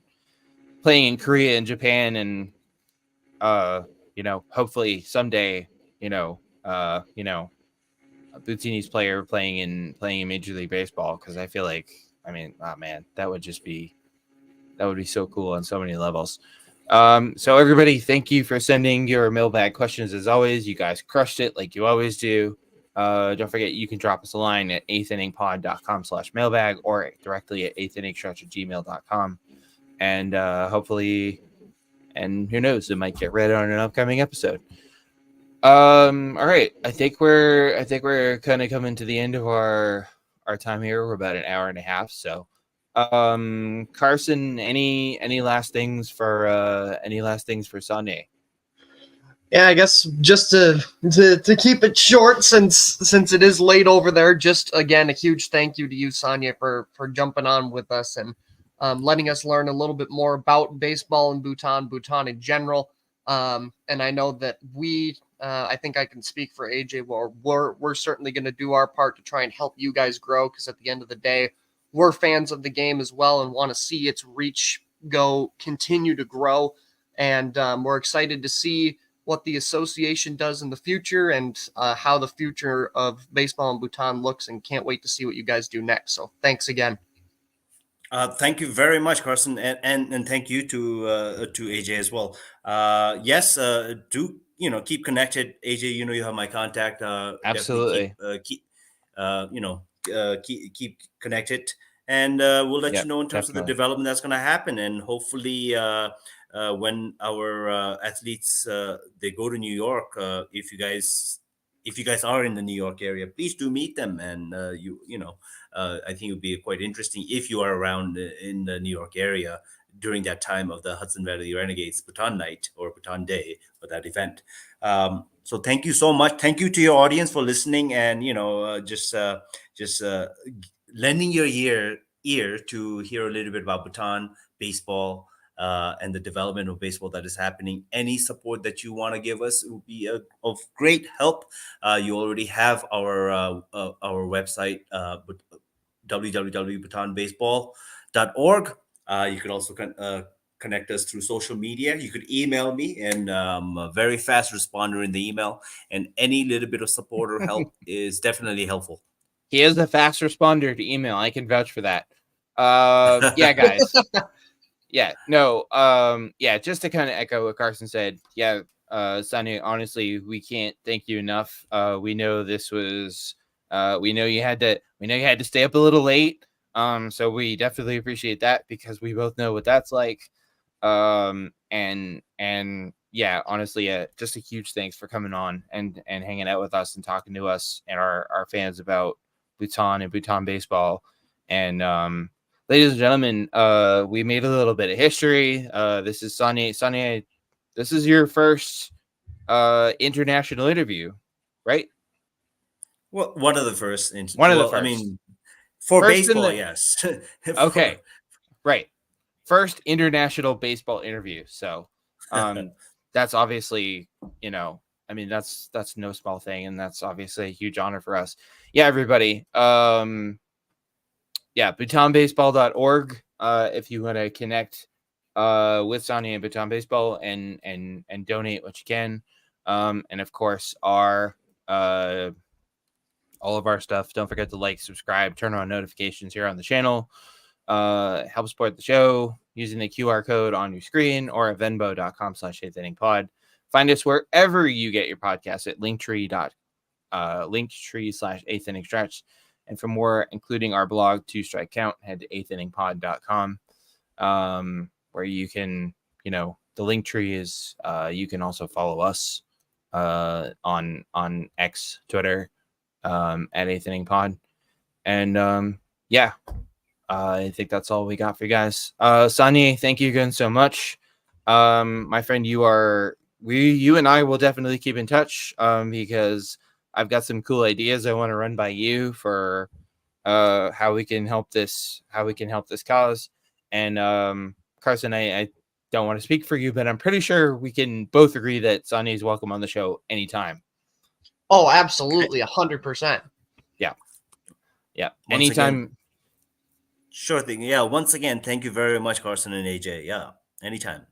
Korea and Japan, and hopefully someday, a Bhutanese player playing in Major League Baseball, because I feel like, I mean, oh man, that would be so cool on so many levels. So everybody, thank you for sending your mailbag questions. As always, you guys crushed it like you always do. Don't forget, you can drop us a line at eighth-inningpod.com/mailbag or directly at eighth-inningstretch@gmail.com. And hopefully, and who knows, it might get read on an upcoming episode. All right. I think we're kind of coming to the end of our time here. We're about an hour and a half. So, Carson, any last things for Sunday? Yeah, I guess just to keep it short, since it is late over there. Just again, a huge thank you to you, Sangye, for jumping on with us and letting us learn a little bit more about baseball in Bhutan in general. And I know that I think I can speak for AJ. We're certainly going to do our part to try and help you guys grow, because at the end of the day, we're fans of the game as well and want to see its reach continue to grow. And we're excited to see what the association does in the future, and how the future of baseball in Bhutan looks, and can't wait to see what you guys do next. So thanks again. Thank you very much, Carson, and thank you to AJ as well. Yes, do keep connected, AJ. You have my contact. Definitely Absolutely. keep connected, and we'll let you Yep. know in terms of the Definitely. development that's going to happen, and hopefully, when our athletes they go to New York, if you guys are in the New York area, please do meet them, and I think it would be quite interesting if you are around in the New York area during that time of the Hudson Valley Renegades Bhutan Night or Bhutan Day, or that event. So thank you so much. Thank you to your audience for listening, and just lending your ear to hear a little bit about Bhutan baseball, and the development of baseball that is happening. Any support that you want to give us will be of great help. You already have our website, www.bhutanbaseball.org. You could also connect us through social media. You could email me, and I'm a very fast responder in the email. And any little bit of support or help is definitely helpful. He is a fast responder to email. I can vouch for that. Yeah, guys. Yeah, no, yeah, just to kind of echo what Carson said. Yeah, Sonny, honestly, we can't thank you enough. We know this was, we know you had to stay up a little late. So we definitely appreciate that because we both know what that's like. And yeah, honestly, just a huge thanks for coming on and hanging out with us and talking to us and our fans about Bhutan and Bhutan baseball. And ladies and gentlemen, we made a little bit of history. This is Sonny. Sonny, this is your first international interview, right? Well, one of the first. One of the Well, I first. mean, for First in baseball, the- yes. Okay, right. First international baseball interview. So that's obviously, I mean, that's no small thing, and that's obviously a huge honor for us. Yeah, everybody. Yeah, BhutanBaseball.org. If you want to connect with Sonny and Bhutan Baseball and donate what you can. And of course, our all of our stuff. Don't forget to like, subscribe, turn on notifications here on the channel. Help support the show using the QR code on your screen or at venbo.com/8inningpod. Find us wherever you get your podcasts at linktree/8inningstretch. And for more, including our blog, 2 Strike Count, head to 8inningpod.com, where you can, the link tree is, you can also follow us on X, Twitter, at 8th Inning Pod. And yeah, I think that's all we got for you guys. Sonny, thank you again so much. My friend, you and I will definitely keep in touch because I've got some cool ideas I want to run by you for how we can help this cause. And Carson, I don't want to speak for you, but I'm pretty sure we can both agree that Sonny is welcome on the show anytime. Oh, absolutely, 100%. Yeah. Once Anytime. again, sure thing. Yeah. Once again, thank you very much, Carson and AJ. Yeah. Anytime.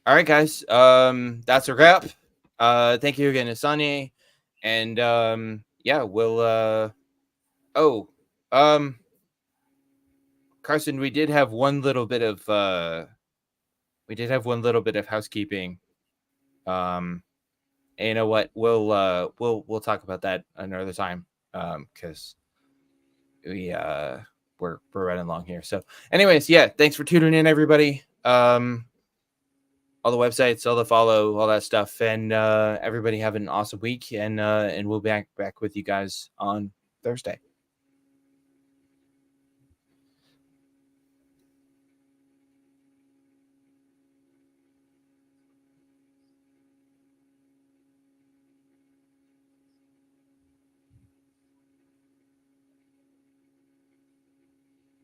All right, guys. That's a wrap. Thank you again to Sonny. And yeah, we'll Carson, we did have one little bit of housekeeping. And you know what? We'll talk about that another time. Because we're running long here. So anyways, yeah, thanks for tuning in, everybody. All the websites, all the follow, all that stuff, and everybody have an awesome week, and we'll be back with you guys on Thursday.